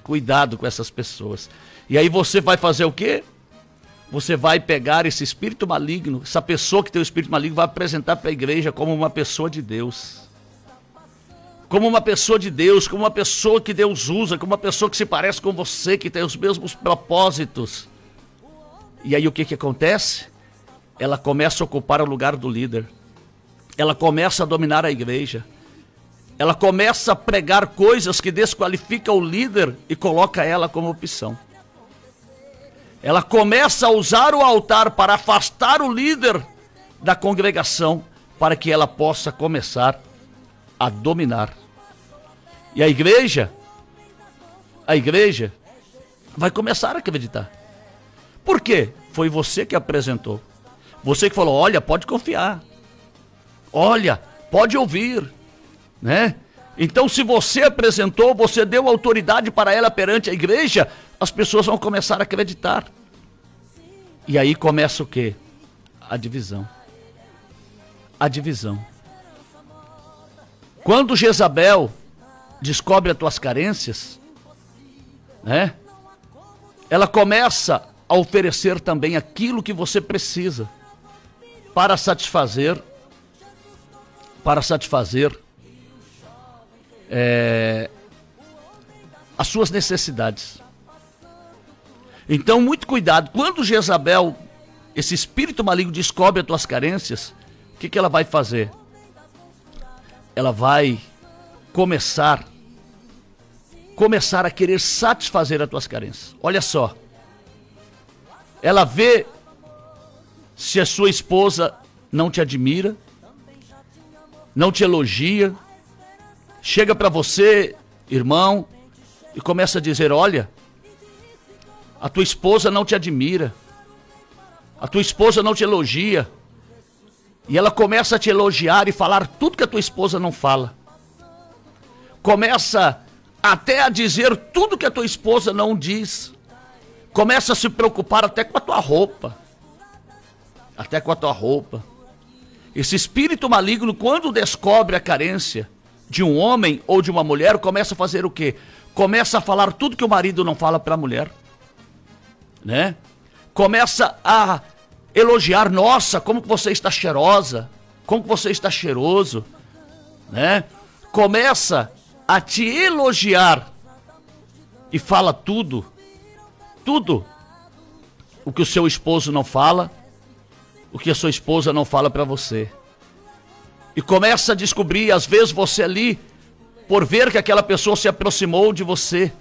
Cuidado com essas pessoas. E aí você vai fazer o quê? Você vai pegar esse espírito maligno, essa pessoa que tem o espírito maligno, vai apresentar para a igreja como uma pessoa de Deus. Como uma pessoa de Deus, como uma pessoa que Deus usa, como uma pessoa que se parece com você, que tem os mesmos propósitos. E aí o que acontece? Ela começa a ocupar o lugar do líder. Ela começa a dominar a igreja. Ela começa a pregar coisas que desqualificam o líder e coloca ela como opção. Ela começa a usar o altar para afastar o líder da congregação, para que ela possa começar a dominar. E a igreja vai começar a acreditar. Por quê? Foi você que apresentou. Você que falou, olha, pode confiar. Olha, pode ouvir, né? Então, se você apresentou, você deu autoridade para ela perante a igreja, as pessoas vão começar a acreditar. E aí começa o quê? A divisão. A divisão. Quando Jezabel descobre as tuas carências, né? Ela começa a oferecer também aquilo que você precisa para satisfazer as suas necessidades. Então, muito cuidado. Quando Jezabel, esse espírito maligno, descobre as tuas carências, o que ela vai fazer? Ela vai começar a querer satisfazer as tuas carências. Olha só. Ela vê se a sua esposa não te admira, não te elogia, chega para você, irmão, e começa a dizer, olha, a tua esposa não te admira, a tua esposa não te elogia, e ela começa a te elogiar e falar tudo que a tua esposa não fala. Começa até a dizer tudo que a tua esposa não diz. Começa a se preocupar até com a tua roupa. Até com a tua roupa. Esse espírito maligno, quando descobre a carência de um homem ou de uma mulher, começa a fazer o quê? Começa a falar tudo que o marido não fala para a mulher, né? Começa a elogiar, nossa, como que você está cheirosa, como que você está cheiroso, né? Começa a te elogiar e fala tudo o que o seu esposo não fala, o que a sua esposa não fala para você. E começa a descobrir, às vezes você ali, por ver que aquela pessoa se aproximou de você,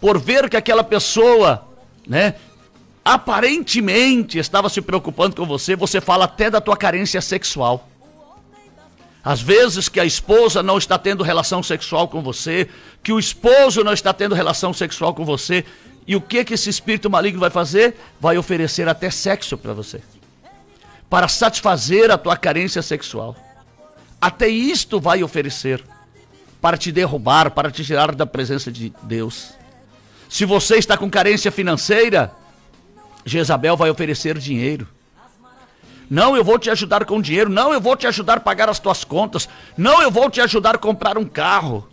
por ver que aquela pessoa, né, aparentemente estava se preocupando com você, você fala até da tua carência sexual. Às vezes que a esposa não está tendo relação sexual com você, que o esposo não está tendo relação sexual com você, e o que esse espírito maligno vai fazer? Vai oferecer até sexo para você, para satisfazer a tua carência sexual. Até isto vai oferecer, para te derrubar, para te tirar da presença de Deus. Se você está com carência financeira, Jezabel vai oferecer dinheiro. Não, eu vou te ajudar com dinheiro. Não, eu vou te ajudar a pagar as tuas contas. Não, eu vou te ajudar a comprar um carro.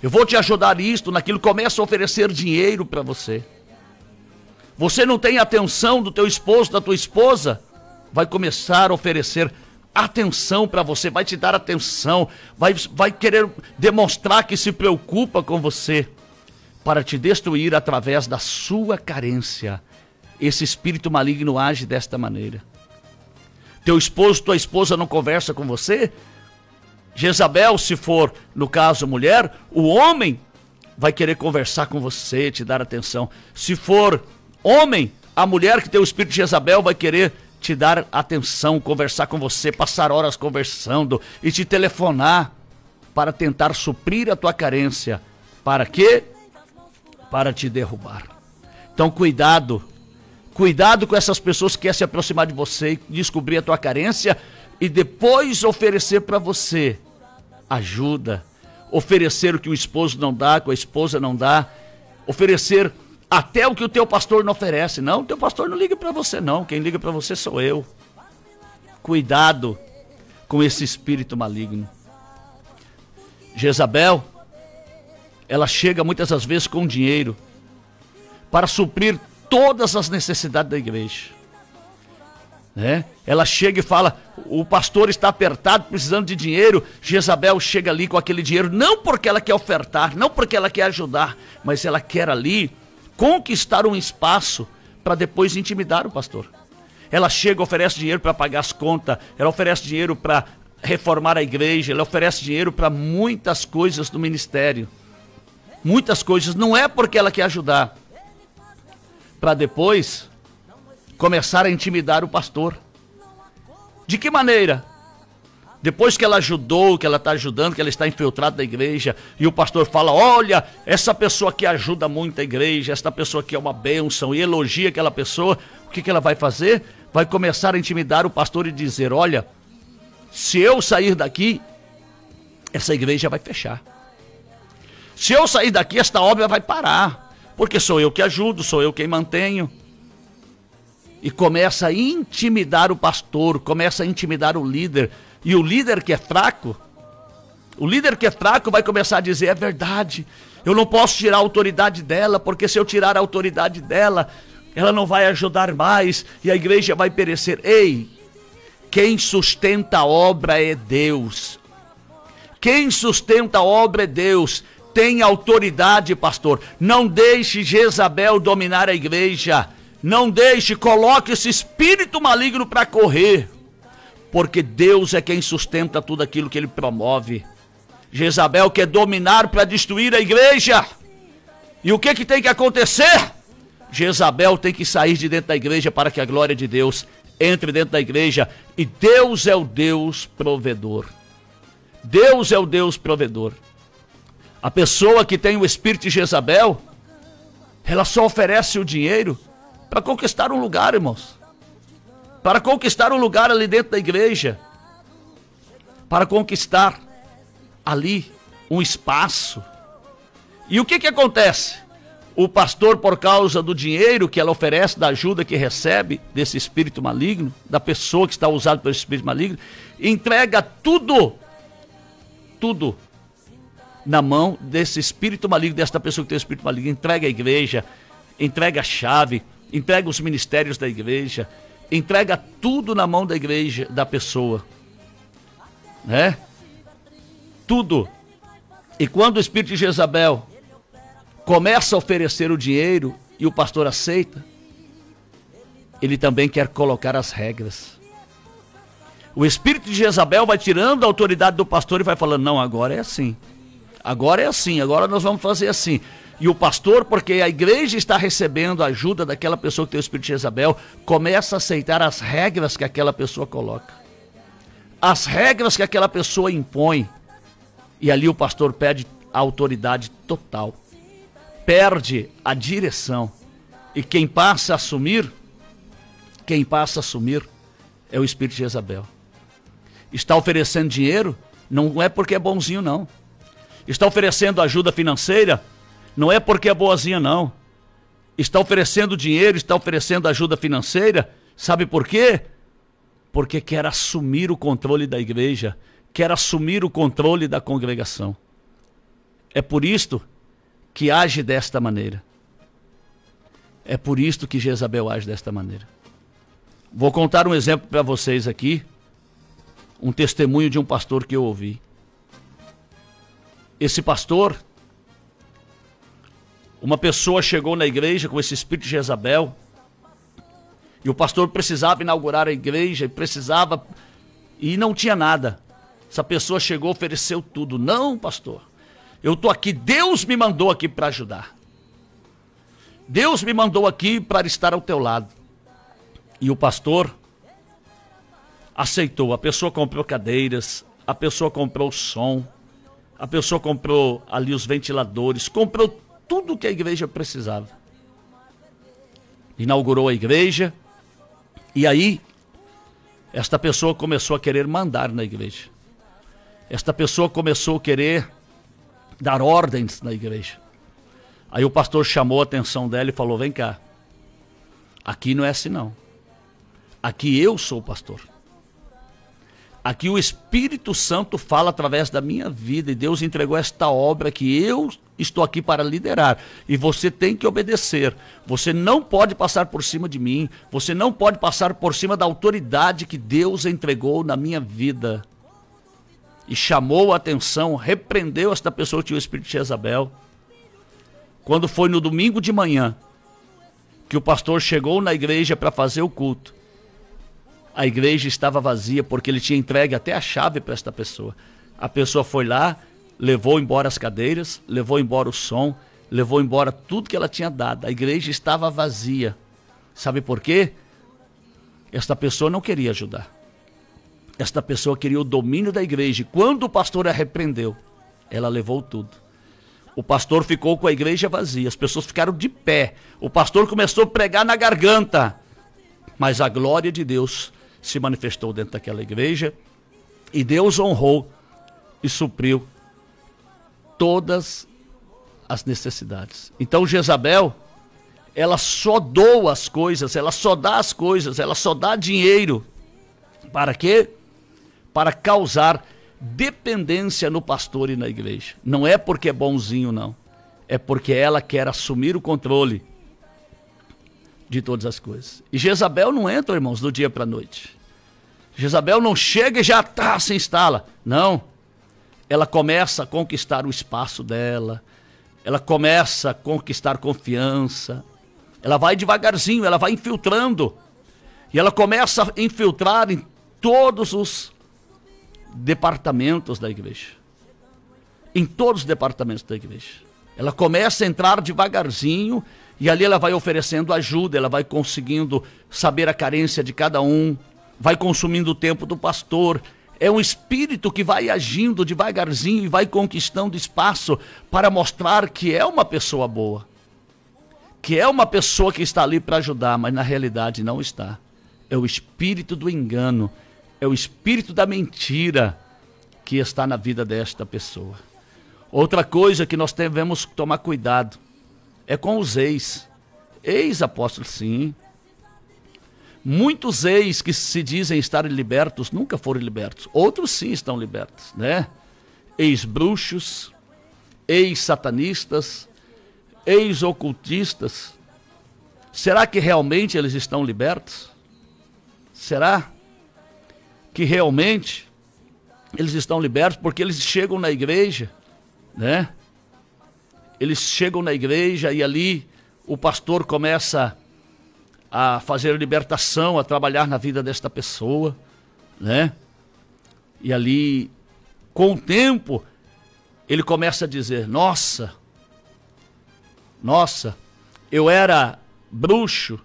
Eu vou te ajudar isto, naquilo. Começa a oferecer dinheiro para você. Você não tem atenção do teu esposo, da tua esposa, vai começar a oferecer atenção para você, vai te dar atenção, vai querer demonstrar que se preocupa com você, para te destruir através da sua carência. Esse espírito maligno age desta maneira. Teu esposo, tua esposa não conversa com você? Jezabel, se for, no caso, mulher, o homem vai querer conversar com você, te dar atenção. Se for homem, a mulher que tem o espírito de Jezabel vai querer te dar atenção, conversar com você, passar horas conversando e te telefonar para tentar suprir a tua carência. Para quê? Para te derrubar. Então, cuidado com essas pessoas que querem se aproximar de você e descobrir a tua carência e depois oferecer para você ajuda, oferecer o que o esposo não dá, que a esposa não dá, oferecer até o que o teu pastor não oferece. Não, o teu pastor não liga para você não, quem liga para você sou eu. Cuidado com esse espírito maligno. Jezabel, ela chega muitas das vezes com dinheiro para suprir todas as necessidades da igreja. Né? Ela chega e fala, o pastor está apertado, precisando de dinheiro. Jezabel chega ali com aquele dinheiro, não porque ela quer ofertar, não porque ela quer ajudar, mas ela quer ali conquistar um espaço para depois intimidar o pastor. Ela chega, oferece dinheiro para pagar as contas, ela oferece dinheiro para reformar a igreja, ela oferece dinheiro para muitas coisas do ministério. Muitas coisas, não é porque ela quer ajudar, para depois começar a intimidar o pastor. De que maneira? Depois que ela ajudou, que ela está ajudando, que ela está infiltrada na igreja, e o pastor fala, olha, essa pessoa aqui ajuda muito a igreja, essa pessoa aqui é uma bênção, e elogia aquela pessoa, o que ela vai fazer? Vai começar a intimidar o pastor e dizer, olha, se eu sair daqui, essa igreja vai fechar. Se eu sair daqui, esta obra vai parar, porque sou eu que ajudo, sou eu quem mantenho. E começa a intimidar o pastor, começa a intimidar o líder. E o líder que é fraco, vai começar a dizer, é verdade, eu não posso tirar a autoridade dela, porque se eu tirar a autoridade dela, ela não vai ajudar mais e a igreja vai perecer. Ei, quem sustenta a obra é Deus. Quem sustenta a obra é Deus. Tem autoridade, pastor. Não deixe Jezabel dominar a igreja. Não deixe, coloque esse espírito maligno para correr. Porque Deus é quem sustenta tudo aquilo que ele promove. Jezabel quer dominar para destruir a igreja. E o que tem que acontecer? Jezabel tem que sair de dentro da igreja para que a glória de Deus entre dentro da igreja. E Deus é o Deus provedor. Deus é o Deus provedor. A pessoa que tem o espírito de Jezabel, ela só oferece o dinheiro para conquistar um lugar, irmãos. Para conquistar um lugar ali dentro da igreja. Para conquistar ali um espaço. E o que acontece? O pastor, por causa do dinheiro que ela oferece, da ajuda que recebe desse espírito maligno, da pessoa que está usada pelo espírito maligno, entrega tudo na mão desse espírito maligno, desta pessoa que tem o espírito maligno. Entrega a igreja, entrega a chave, entrega os ministérios da igreja, entrega tudo na mão da igreja, da pessoa, né? Tudo. E quando o espírito de Jezabel começa a oferecer o dinheiro e o pastor aceita, ele também quer colocar as regras. O espírito de Jezabel vai tirando a autoridade do pastor e vai falando, não, agora é assim. Agora é assim, agora nós vamos fazer assim. E o pastor, porque a igreja está recebendo a ajuda daquela pessoa que tem o espírito de Jezabel, começa a aceitar as regras que aquela pessoa coloca. As regras que aquela pessoa impõe. E ali o pastor perde a autoridade total. Perde a direção. E quem passa a assumir é o espírito de Jezabel. Está oferecendo dinheiro, não é porque é bonzinho não. Está oferecendo ajuda financeira, não é porque é boazinha não. Está oferecendo dinheiro, está oferecendo ajuda financeira, sabe por quê? Porque quer assumir o controle da igreja, quer assumir o controle da congregação. É por isto que age desta maneira. É por isto que Jezabel age desta maneira. Vou contar um exemplo para vocês aqui, um testemunho de um pastor que eu ouvi. Esse pastor, uma pessoa chegou na igreja com esse espírito de Jezabel, e o pastor precisava inaugurar a igreja, e não tinha nada. Essa pessoa chegou, ofereceu tudo. Não, pastor, eu estou aqui, Deus me mandou aqui para ajudar. Deus me mandou aqui para estar ao teu lado. E o pastor aceitou. A pessoa comprou cadeiras, a pessoa comprou som, a pessoa comprou ali os ventiladores, comprou tudo que a igreja precisava. Inaugurou a igreja, e aí esta pessoa começou a querer mandar na igreja. Esta pessoa começou a querer dar ordens na igreja. Aí o pastor chamou a atenção dela e falou: vem cá, aqui não é assim não. Aqui eu sou o pastor. Aqui o Espírito Santo fala através da minha vida e Deus entregou esta obra que eu estou aqui para liderar. E você tem que obedecer. Você não pode passar por cima de mim. Você não pode passar por cima da autoridade que Deus entregou na minha vida. E chamou a atenção, repreendeu esta pessoa que tinha o espírito de Jezabel. Quando foi no domingo de manhã que o pastor chegou na igreja para fazer o culto, a igreja estava vazia porque ele tinha entregue até a chave para esta pessoa. A pessoa foi lá, levou embora as cadeiras, levou embora o som, levou embora tudo que ela tinha dado. A igreja estava vazia. Sabe por quê? Esta pessoa não queria ajudar. Esta pessoa queria o domínio da igreja. E quando o pastor a repreendeu, ela levou tudo. O pastor ficou com a igreja vazia, as pessoas ficaram de pé. O pastor começou a pregar na garganta. Mas a glória de Deus se manifestou dentro daquela igreja e Deus honrou e supriu todas as necessidades. Então Jezabel, ela só doa as coisas, ela só dá as coisas, ela só dá dinheiro. Para quê? Para causar dependência no pastor e na igreja. Não é porque é bonzinho, não. É porque ela quer assumir o controle de todas as coisas. E Jezabel não entra, irmãos, do dia para a noite. Jezabel não chega e já se instala. Não. Ela começa a conquistar o espaço dela. Ela começa a conquistar confiança. Ela vai devagarzinho, ela vai infiltrando. E ela começa a infiltrar em todos os departamentos da igreja. Em todos os departamentos da igreja. Ela começa a entrar devagarzinho. E ali ela vai oferecendo ajuda, ela vai conseguindo saber a carência de cada um, vai consumindo o tempo do pastor. É um espírito que vai agindo devagarzinho e vai conquistando espaço para mostrar que é uma pessoa boa. Que é uma pessoa que está ali para ajudar, mas na realidade não está. É o espírito do engano, é o espírito da mentira que está na vida desta pessoa. Outra coisa que nós devemos tomar cuidado é com os ex-apóstolos, sim. Muitos ex que se dizem estar libertos nunca foram libertos. Outros sim estão libertos, né? Ex-bruxos, ex-satanistas, ex-ocultistas. Será que realmente eles estão libertos? Será que realmente eles estão libertos? Porque eles chegam na igreja, né? Eles chegam na igreja e ali o pastor começa a fazer libertação, a trabalhar na vida desta pessoa, né? E ali, com o tempo, ele começa a dizer: nossa, eu era bruxo,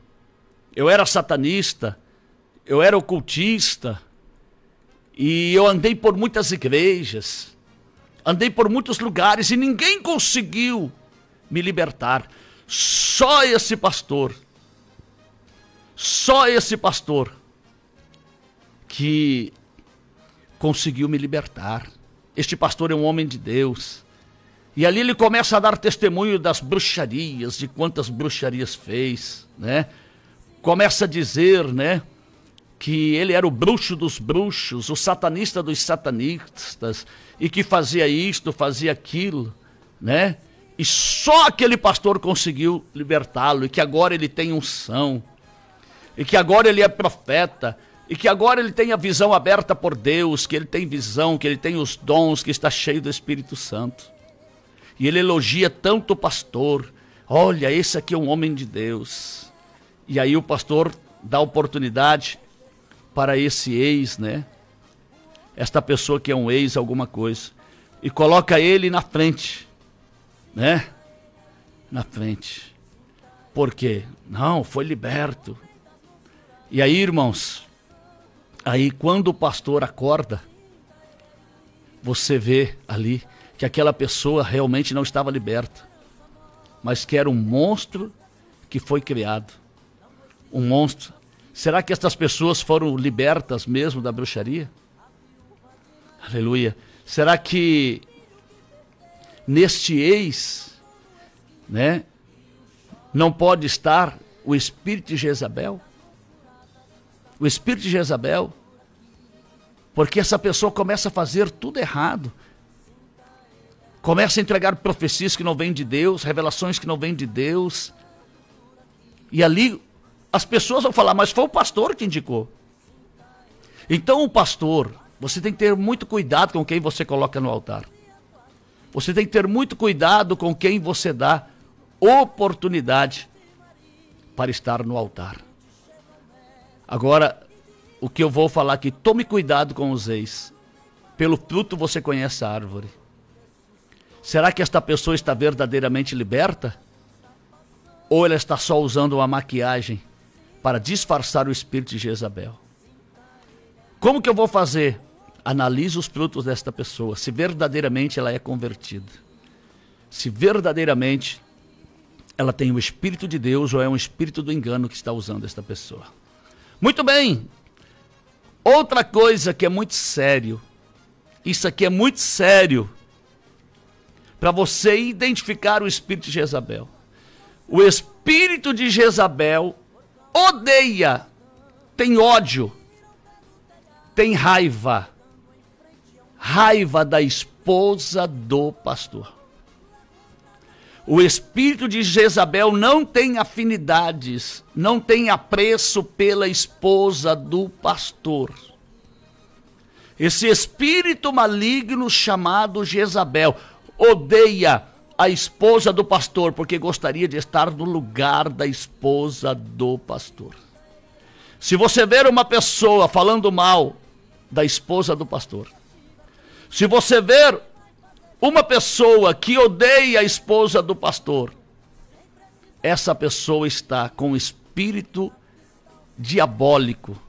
eu era satanista, eu era ocultista, e eu andei por muitas igrejas, andei por muitos lugares e ninguém conseguiu me libertar. Só esse pastor que conseguiu me libertar. Este pastor é um homem de Deus. E ali ele começa a dar testemunho das bruxarias, de quantas bruxarias fez, né? Começa a dizer, né, que ele era o bruxo dos bruxos, o satanista dos satanistas, e que fazia isto, fazia aquilo, né? E só aquele pastor conseguiu libertá-lo, e que agora ele tem unção, e que agora ele é profeta, e que agora ele tem a visão aberta por Deus, que ele tem visão, que ele tem os dons, que está cheio do Espírito Santo. E ele elogia tanto o pastor: olha, esse aqui é um homem de Deus. E aí o pastor dá oportunidade para esse ex, né? Esta pessoa que é um ex alguma coisa, e coloca ele na frente, né? Na frente. Por quê? Não, foi liberto. E aí, irmãos, aí quando o pastor acorda, você vê ali que aquela pessoa realmente não estava liberta, mas que era um monstro que foi criado. Um monstro. Será que estas pessoas foram libertas mesmo da bruxaria? Aleluia. Será que neste ex né? Não pode estar o espírito de Jezabel. O espírito de Jezabel. Porque essa pessoa começa a fazer tudo errado. Começa a entregar profecias que não vêm de Deus, revelações que não vêm de Deus. E ali as pessoas vão falar, mas foi o pastor que indicou. Então o pastor, você tem que ter muito cuidado com quem você coloca no altar. Você tem que ter muito cuidado com quem você dá oportunidade para estar no altar. Agora, o que eu vou falar aqui, tome cuidado com os ex. Pelo fruto você conhece a árvore. Será que esta pessoa está verdadeiramente liberta? Ou ela está só usando uma maquiagem para disfarçar o espírito de Jezabel? Como que eu vou fazer? Analise os frutos desta pessoa, se verdadeiramente ela é convertida. Se verdadeiramente ela tem o Espírito de Deus ou é um espírito do engano que está usando esta pessoa. Muito bem. Outra coisa que é muito sério. Isso aqui é muito sério. Para você identificar o espírito de Jezabel. O espírito de Jezabel odeia, tem ódio, tem raiva. Raiva da esposa do pastor. O espírito de Jezabel não tem afinidades, não tem apreço pela esposa do pastor. Esse espírito maligno chamado Jezabel odeia a esposa do pastor porque gostaria de estar no lugar da esposa do pastor. Se você ver uma pessoa falando mal da esposa do pastor, se você ver uma pessoa que odeia a esposa do pastor, essa pessoa está com o espírito diabólico.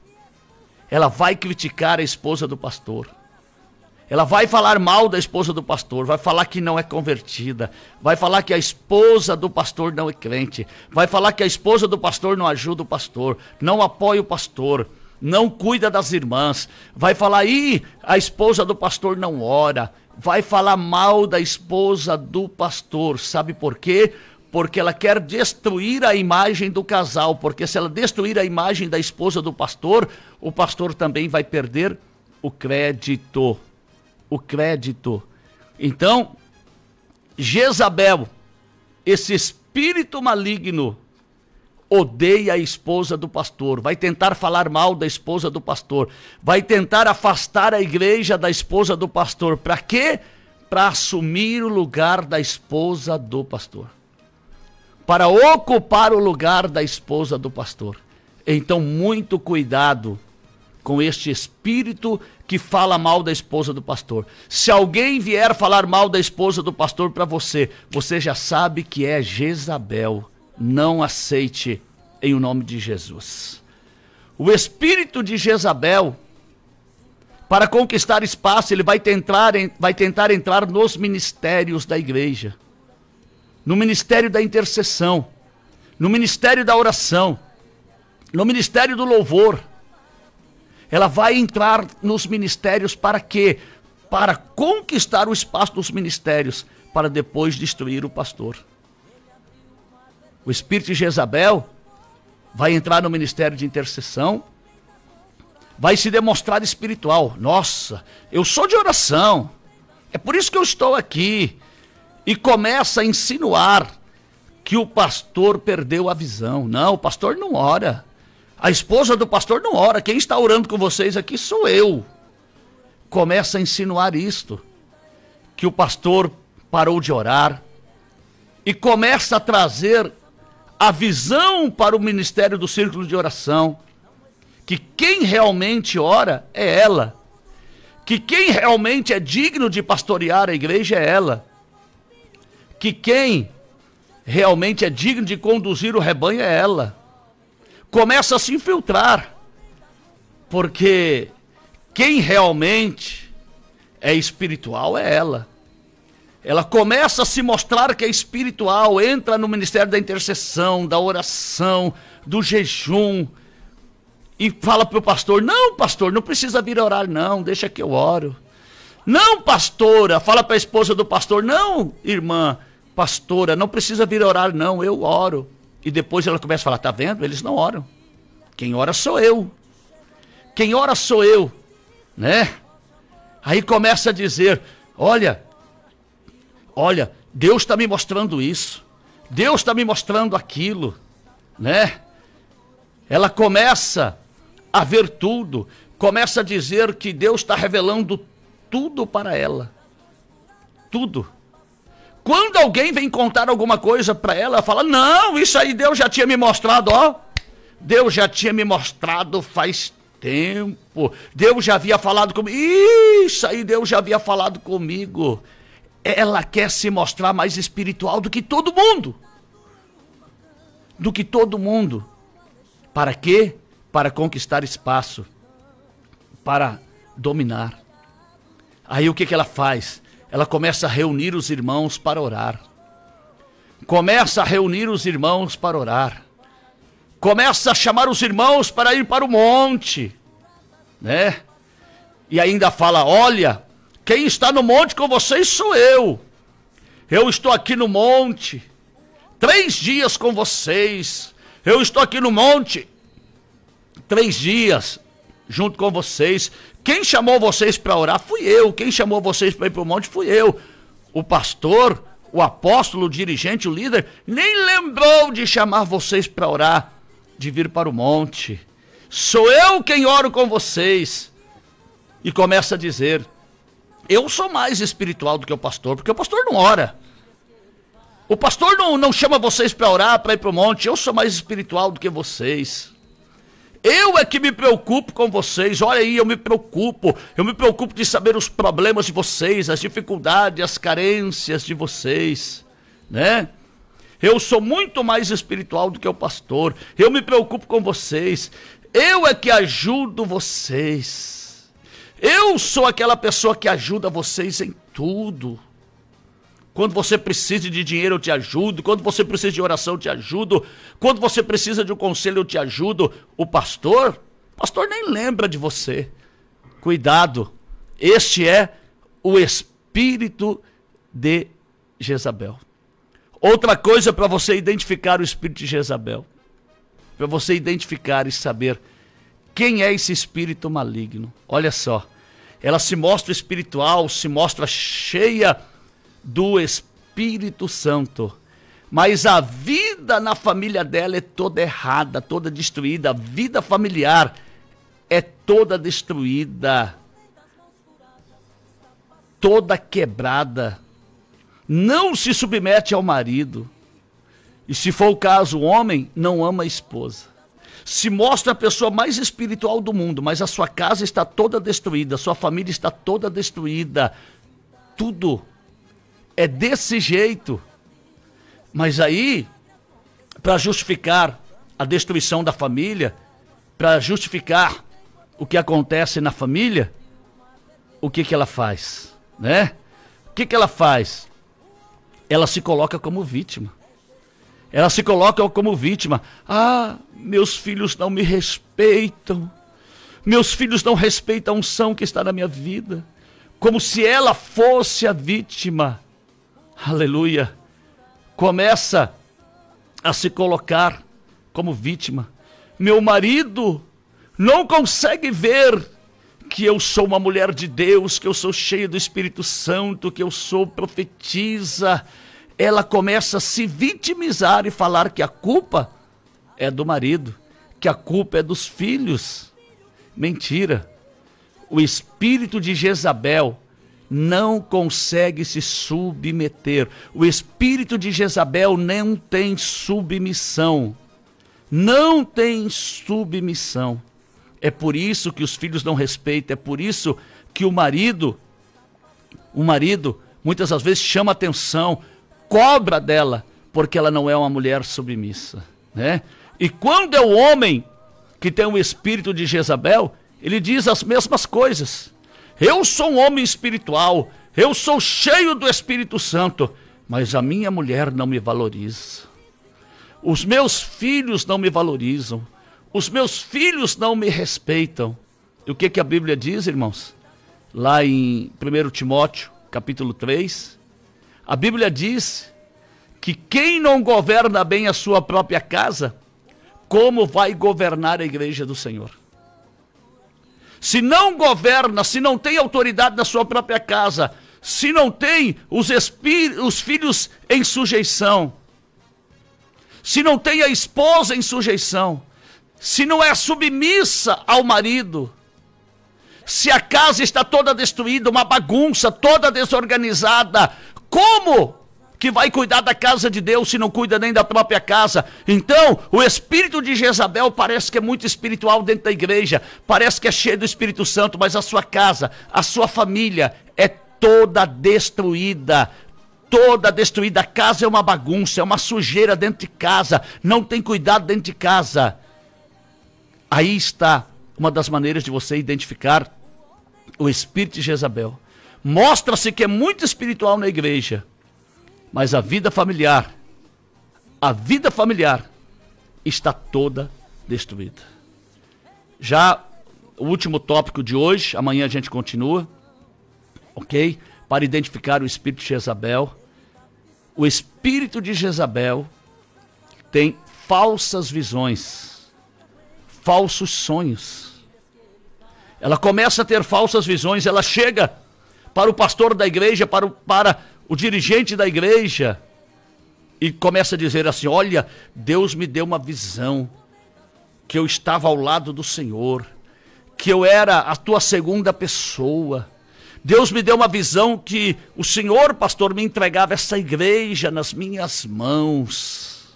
Ela vai criticar a esposa do pastor. Ela vai falar mal da esposa do pastor, vai falar que não é convertida, vai falar que a esposa do pastor não é crente, vai falar que a esposa do pastor não ajuda o pastor, não apoia o pastor, não cuida das irmãs, vai falar, a esposa do pastor não ora, vai falar mal da esposa do pastor. Sabe por quê? Porque ela quer destruir a imagem do casal, porque se ela destruir a imagem da esposa do pastor, o pastor também vai perder o crédito. O crédito. Então, Jezabel, esse espírito maligno, odeia a esposa do pastor, vai tentar falar mal da esposa do pastor, vai tentar afastar a igreja da esposa do pastor. Para quê? Para assumir o lugar da esposa do pastor. Para ocupar o lugar da esposa do pastor. Então, muito cuidado com este espírito que fala mal da esposa do pastor. Se alguém vier falar mal da esposa do pastor para você, você já sabe que é Jezabel. Não aceite em o nome de Jesus. O espírito de Jezabel, para conquistar espaço, ele vai tentar entrar nos ministérios da igreja, no ministério da intercessão, no ministério da oração, no ministério do louvor. Ela vai entrar nos ministérios para quê? Para conquistar o espaço dos ministérios, para depois destruir o pastor. O espírito de Jezabel vai entrar no ministério de intercessão, vai se demonstrar espiritual. Nossa, eu sou de oração, é por isso que eu estou aqui. E começa a insinuar que o pastor perdeu a visão. Não, o pastor não ora. A esposa do pastor não ora. Quem está orando com vocês aqui sou eu. Começa a insinuar isto, que o pastor parou de orar, e começa a trazer a visão para o ministério do círculo de oração, que quem realmente ora é ela, que quem realmente é digno de pastorear a igreja é ela, que quem realmente é digno de conduzir o rebanho é ela. Começa a se infiltrar, porque quem realmente é espiritual é ela. Ela começa a se mostrar que é espiritual, entra no ministério da intercessão, da oração, do jejum, e fala para o pastor, não pastor, não precisa vir orar não, deixa que eu oro. Não pastora, fala para a esposa do pastor, não irmã, pastora, não precisa vir orar não, eu oro. E depois ela começa a falar, tá vendo? Eles não oram. Quem ora sou eu. Quem ora sou eu, né? Aí começa a dizer, olha, Deus está me mostrando isso. Deus está me mostrando aquilo, né? Ela começa a ver tudo, começa a dizer que Deus está revelando tudo para ela. Tudo. Quando alguém vem contar alguma coisa para ela, ela fala, não, isso aí Deus já tinha me mostrado, ó. Deus já tinha me mostrado faz tempo. Deus já havia falado comigo. Isso aí Deus já havia falado comigo. Ela quer se mostrar mais espiritual do que todo mundo. Do que todo mundo. Para quê? Para conquistar espaço. Para dominar. Aí o que ela faz? Ela começa a reunir os irmãos para orar. Começa a reunir os irmãos para orar. Começa a chamar os irmãos para ir para o monte, né? E ainda fala, olha, quem está no monte com vocês sou eu. Eu estou aqui no monte, 3 dias com vocês. Eu estou aqui no monte, 3 dias junto com vocês. Quem chamou vocês para orar fui eu. Quem chamou vocês para ir para o monte fui eu. O pastor, o apóstolo, o dirigente, o líder, nem lembrou de chamar vocês para orar, de vir para o monte. Sou eu quem oro com vocês. E começa a dizer, eu sou mais espiritual do que o pastor, porque o pastor não ora. O pastor não chama vocês para orar, para ir para o monte. Eu sou mais espiritual do que vocês. Eu é que me preocupo com vocês. Olha aí, eu me preocupo de saber os problemas de vocês, as dificuldades, as carências de vocês, né? Eu sou muito mais espiritual do que o pastor. Eu me preocupo com vocês. Eu é que ajudo vocês. Eu sou aquela pessoa que ajuda vocês em tudo. Quando você precisa de dinheiro, eu te ajudo. Quando você precisa de oração, eu te ajudo. Quando você precisa de um conselho, eu te ajudo. O pastor nem lembra de você. Cuidado. Este é o espírito de Jezabel. Outra coisa para você identificar o espírito de Jezabel. Para você identificar e saber quem é esse espírito maligno. Olha só. Ela se mostra espiritual, se mostra cheia do Espírito Santo. Mas a vida na família dela é toda errada, toda destruída. A vida familiar é toda destruída. Toda quebrada. Não se submete ao marido. E se for o caso, o homem não ama a esposa. Se mostra a pessoa mais espiritual do mundo, mas a sua casa está toda destruída, a sua família está toda destruída. Tudo é desse jeito. Mas aí, para justificar a destruição da família, para justificar o que acontece na família, o que ela faz, né? O que ela faz? Ela se coloca como vítima. Ela se coloca como vítima. Ah, meus filhos não me respeitam. Meus filhos não respeitam a unção que está na minha vida. Como se ela fosse a vítima. Aleluia. Começa a se colocar como vítima. Meu marido não consegue ver que eu sou uma mulher de Deus, que eu sou cheia do Espírito Santo, que eu sou profetisa. Ela começa a se vitimizar e falar que a culpa é do marido, que a culpa é dos filhos. Mentira. O espírito de Jezabel não consegue se submeter. O espírito de Jezabel não tem submissão. Não tem submissão. É por isso que os filhos não respeitam, é por isso que o marido muitas das vezes chama atenção, cobra dela, porque ela não é uma mulher submissa, né? E quando é o homem que tem o espírito de Jezabel, ele diz as mesmas coisas. Eu sou um homem espiritual, eu sou cheio do Espírito Santo, mas a minha mulher não me valoriza. Os meus filhos não me valorizam. Os meus filhos não me respeitam. E o que a Bíblia diz, irmãos? Lá em 1 Timóteo, capítulo 3, a Bíblia diz que quem não governa bem a sua própria casa, como vai governar a igreja do Senhor? Se não governa, se não tem autoridade na sua própria casa, se não tem os filhos em sujeição, se não tem a esposa em sujeição, se não é submissa ao marido, se a casa está toda destruída, uma bagunça, toda desorganizada, como que vai cuidar da casa de Deus se não cuida nem da própria casa? Então, o espírito de Jezabel parece que é muito espiritual dentro da igreja, parece que é cheio do Espírito Santo, mas a sua casa, a sua família é toda destruída. Toda destruída. A casa é uma bagunça, é uma sujeira dentro de casa, não tem cuidado dentro de casa. Aí está uma das maneiras de você identificar o espírito de Jezabel. Mostra-se que é muito espiritual na igreja, mas a vida familiar está toda destruída. Já o último tópico de hoje, amanhã a gente continua, ok? Para identificar o espírito de Jezabel. O espírito de Jezabel tem falsas visões, falsos sonhos. Ela começa a ter falsas visões, ela chega para o pastor da igreja, para o dirigente da igreja, e começa a dizer assim: olha, Deus me deu uma visão, que eu estava ao lado do Senhor, que eu era a tua segunda pessoa. Deus me deu uma visão que o Senhor, pastor, me entregava essa igreja nas minhas mãos,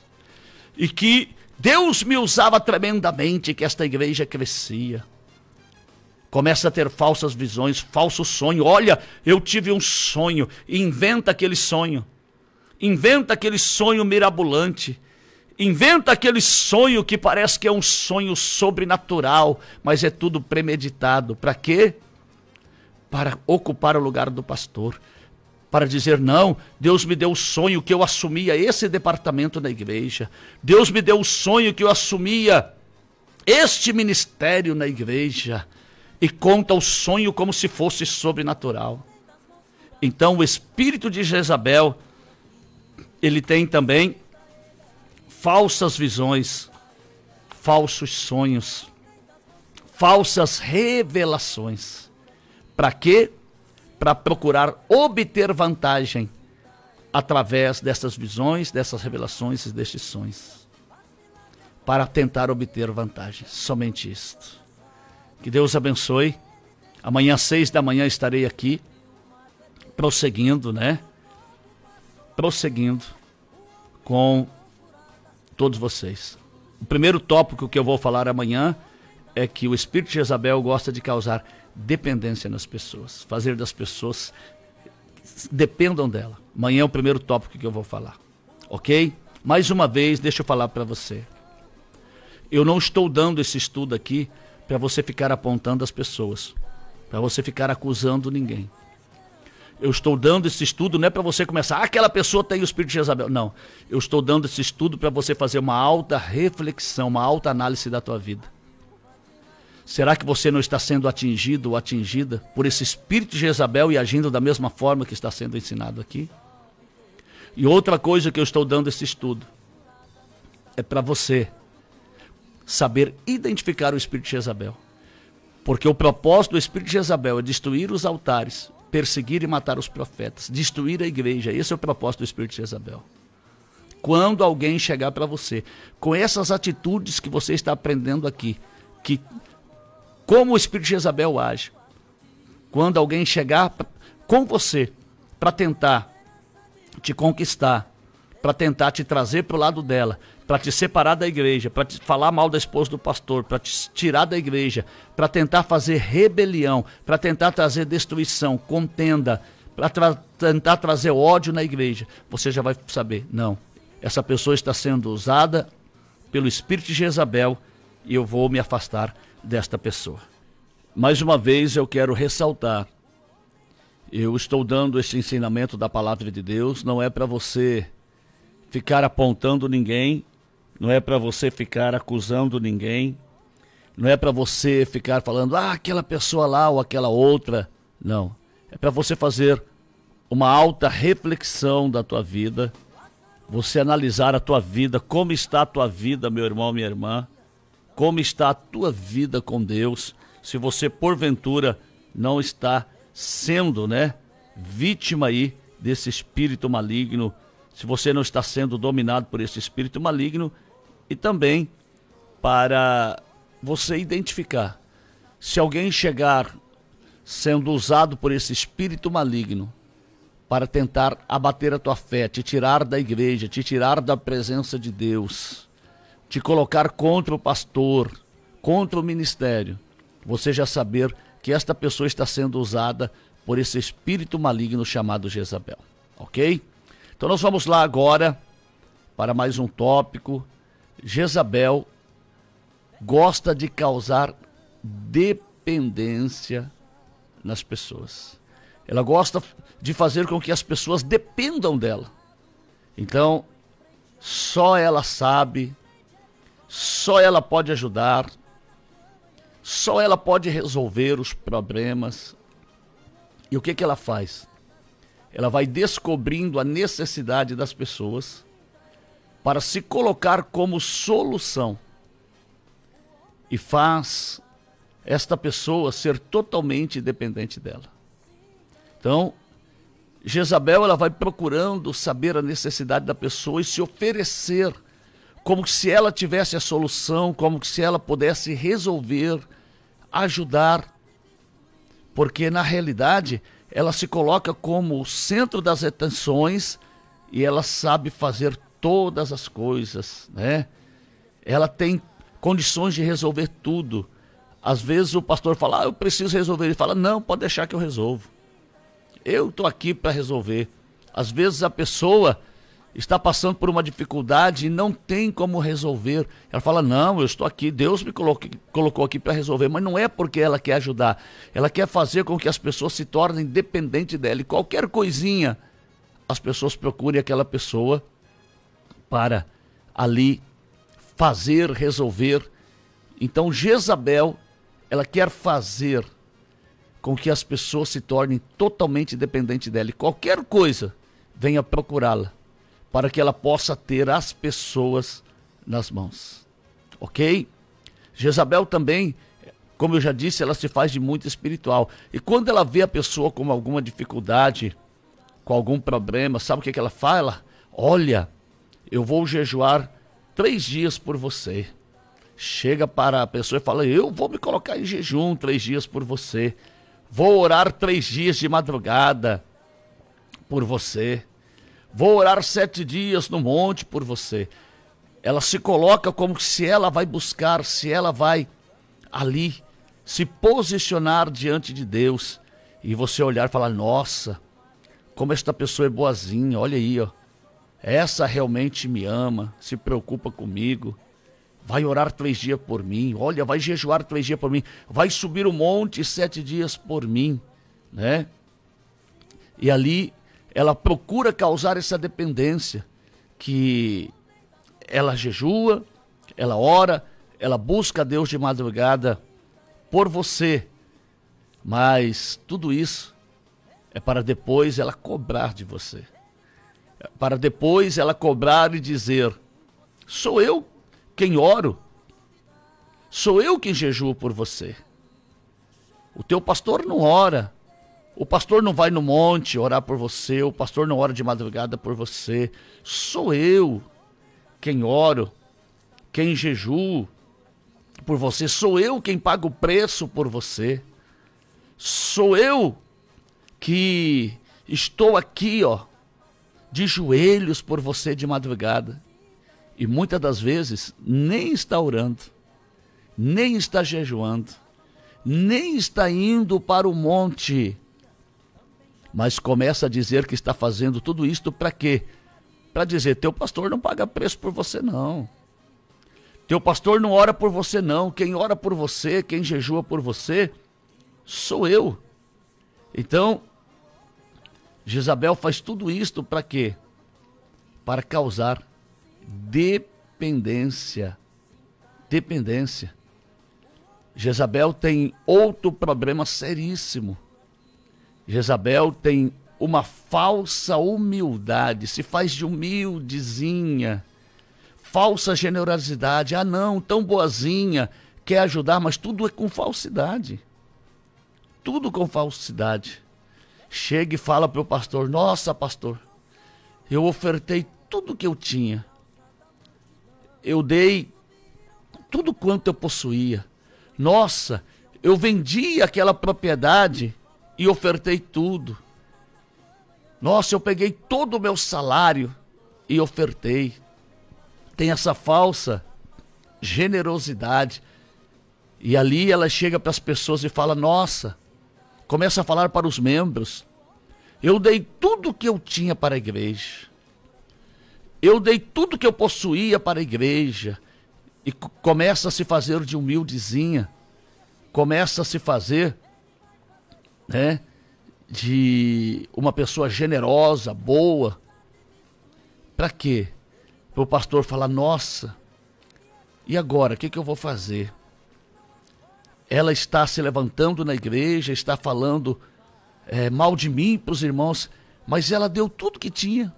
e que Deus me usava tremendamente, que esta igreja crescia. Começa a ter falsas visões, falso sonho. Olha, eu tive um sonho. Inventa aquele sonho. Inventa aquele sonho mirabolante. Inventa aquele sonho que parece que é um sonho sobrenatural, mas é tudo premeditado. Para quê? Para ocupar o lugar do pastor. Para dizer: não, Deus me deu o sonho que eu assumia esse departamento na igreja. Deus me deu o sonho que eu assumia este ministério na igreja. E conta o sonho como se fosse sobrenatural. Então o espírito de Jezabel, ele tem também falsas visões, falsos sonhos, falsas revelações. Para quê? Para procurar obter vantagem através dessas visões, dessas revelações e destes sonhos. Para tentar obter vantagem, somente isto. Que Deus abençoe. Amanhã às 6 da manhã estarei aqui, prosseguindo, Prosseguindo com todos vocês. O primeiro tópico que eu vou falar amanhã é que o espírito de Jezabel gosta de causar dependência nas pessoas, fazer das pessoas dependam dela. Amanhã é o primeiro tópico que eu vou falar, ok? Mais uma vez, deixa eu falar para você. Eu não estou dando esse estudo aqui para você ficar apontando as pessoas, para você ficar acusando ninguém. Eu estou dando esse estudo não é para você começar, aquela pessoa tem o espírito de Jezabel. Não, eu estou dando esse estudo para você fazer uma alta reflexão, uma alta análise da tua vida. Será que você não está sendo atingido ou atingida por esse espírito de Jezabel e agindo da mesma forma que está sendo ensinado aqui? E outra coisa que eu estou dando esse estudo é para você saber identificar o espírito de Jezabel. Porque o propósito do espírito de Jezabel é destruir os altares, perseguir e matar os profetas, destruir a igreja. Esse é o propósito do espírito de Jezabel. Quando alguém chegar para você com essas atitudes que você está aprendendo aqui, que como o espírito de Jezabel age, quando alguém chegar com você para tentar te conquistar, para tentar te trazer para o lado dela, para te separar da igreja, para te falar mal da esposa do pastor, para te tirar da igreja, para tentar fazer rebelião, para tentar trazer destruição, contenda, para tentar trazer ódio na igreja, você já vai saber, não, essa pessoa está sendo usada pelo espírito de Jezabel e eu vou me afastar desta pessoa. Mais uma vez eu quero ressaltar, eu estou dando esse ensinamento da palavra de Deus, não é para você ficar apontando ninguém, não é para você ficar acusando ninguém, não é para você ficar falando, aquela pessoa lá ou aquela outra, não. É para você fazer uma alta reflexão da tua vida você analisar a tua vida, como está a tua vida, meu irmão, minha irmã, como está a tua vida com Deus, se você porventura não está sendo, vítima aí desse espírito maligno, se você não está sendo dominado por esse espírito maligno, e também para você identificar, se alguém chegar sendo usado por esse espírito maligno para tentar abater a tua fé, te tirar da igreja, te tirar da presença de Deus, te colocar contra o pastor, contra o ministério, você já saber que esta pessoa está sendo usada por esse espírito maligno chamado Jezabel, ok? Então nós vamos lá agora para mais um tópico. Jezabel gosta de causar dependência nas pessoas. Ela gosta de fazer com que as pessoas dependam dela. Então, só ela sabe, só ela pode ajudar, só ela pode resolver os problemas. E o que ela faz? Ela vai descobrindo a necessidade das pessoas para se colocar como solução e faz esta pessoa ser totalmente dependente dela. Então, Jezabel, ela vai procurando saber a necessidade da pessoa e se oferecer como se ela tivesse a solução, como se ela pudesse resolver, ajudar, porque na realidade ela se coloca como o centro das atenções e ela sabe fazer todas as coisas, Ela tem condições de resolver tudo. Às vezes o pastor fala, eu preciso resolver. Ele fala, não, pode deixar que eu resolvo. Eu estou aqui para resolver. Às vezes a pessoa está passando por uma dificuldade e não tem como resolver. Ela fala, não, eu estou aqui, Deus me colocou aqui para resolver. Mas não é porque ela quer ajudar. Ela quer fazer com que as pessoas se tornem dependentes dela. E qualquer coisinha, as pessoas procurem aquela pessoa para ali fazer, resolver. Então Jezabel, ela quer fazer com que as pessoas se tornem totalmente dependentes dela. E qualquer coisa venha procurá-la para que ela possa ter as pessoas nas mãos. Ok? Jezabel também, como eu já disse, ela se faz de muito espiritual. E quando ela vê a pessoa com alguma dificuldade, com algum problema, sabe o que ela fala? Olha, eu vou jejuar 3 dias por você. Chega para a pessoa e fala, eu vou me colocar em jejum 3 dias por você. Vou orar 3 dias de madrugada por você. Vou orar 7 dias no monte por você. Ela se coloca como se ela vai buscar, se ela vai ali se posicionar diante de Deus. E você olhar e falar, nossa, como esta pessoa é boazinha, olha aí, ó. Essa realmente me ama, se preocupa comigo. Vai orar 3 dias por mim, olha, vai jejuar 3 dias por mim, vai subir o monte 7 dias por mim, E ali ela procura causar essa dependência, que ela jejua, ela ora, ela busca a Deus de madrugada por você, mas tudo isso é para depois ela cobrar de você, para depois ela cobrar e dizer, sou eu quem oro, sou eu quem jejuo por você. O teu pastor não ora, o pastor não vai no monte orar por você, o pastor não ora de madrugada por você. Sou eu quem oro, quem jejuo por você, sou eu quem paga o preço por você. Sou eu que estou aqui, de joelhos por você de madrugada. E muitas das vezes nem está orando, nem está jejuando, nem está indo para o monte, mas começa a dizer que está fazendo tudo isto para quê? Para dizer, teu pastor não paga preço por você não, teu pastor não ora por você não, quem ora por você, quem jejua por você, sou eu. Então, Jezabel faz tudo isto para quê? Para causar dependência. Jezabel tem outro problema seríssimo. Jezabel tem uma falsa humildade, se faz de humildezinha, falsa generosidade. Ah, não, tão boazinha, quer ajudar, mas tudo é com falsidade. Tudo com falsidade. Chega e fala para o pastor: nossa, pastor, eu ofertei tudo que eu tinha. Eu dei tudo quanto eu possuía. Nossa, eu vendi aquela propriedade e ofertei tudo. Nossa, eu peguei todo o meu salário e ofertei. Tem essa falsa generosidade. E ali ela chega para as pessoas e fala: nossa, começa a falar para os membros: eu dei tudo que eu tinha para a igreja. Eu dei tudo que eu possuía para a igreja. E começa a se fazer de humildezinha. Começa a se fazer, né, de uma pessoa generosa, boa. Para quê? Para o pastor falar: nossa, e agora, o que eu vou fazer? Ela está se levantando na igreja, está falando mal de mim para os irmãos, mas ela deu tudo que tinha.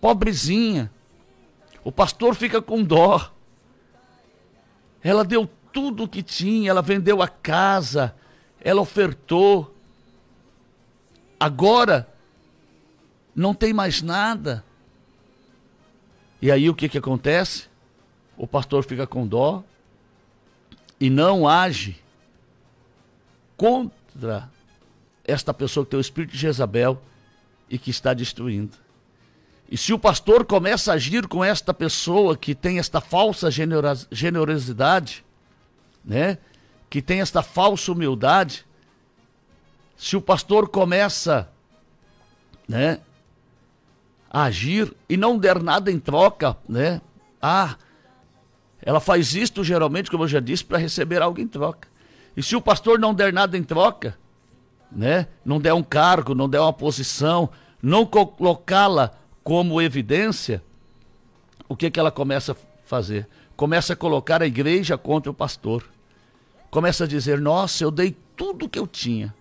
Pobrezinha. O pastor fica com dó. Ela deu tudo o que tinha, ela vendeu a casa, ela ofertou. Agora não tem mais nada. E aí o que acontece? O pastor fica com dó e não age contra esta pessoa que tem o espírito de Jezabel e que está destruindo. E se o pastor começa a agir com esta pessoa que tem esta falsa generosidade, né, que tem esta falsa humildade, se o pastor começa, né, a agir e não der nada em troca, né, ela faz isto geralmente, como eu já disse, para receber algo em troca. E se o pastor não der nada em troca, né, não der um cargo, não der uma posição, não colocá-la como evidência, o que ela começa a fazer? Começa a colocar a igreja contra o pastor. Começa a dizer: nossa, eu dei tudo que eu tinha.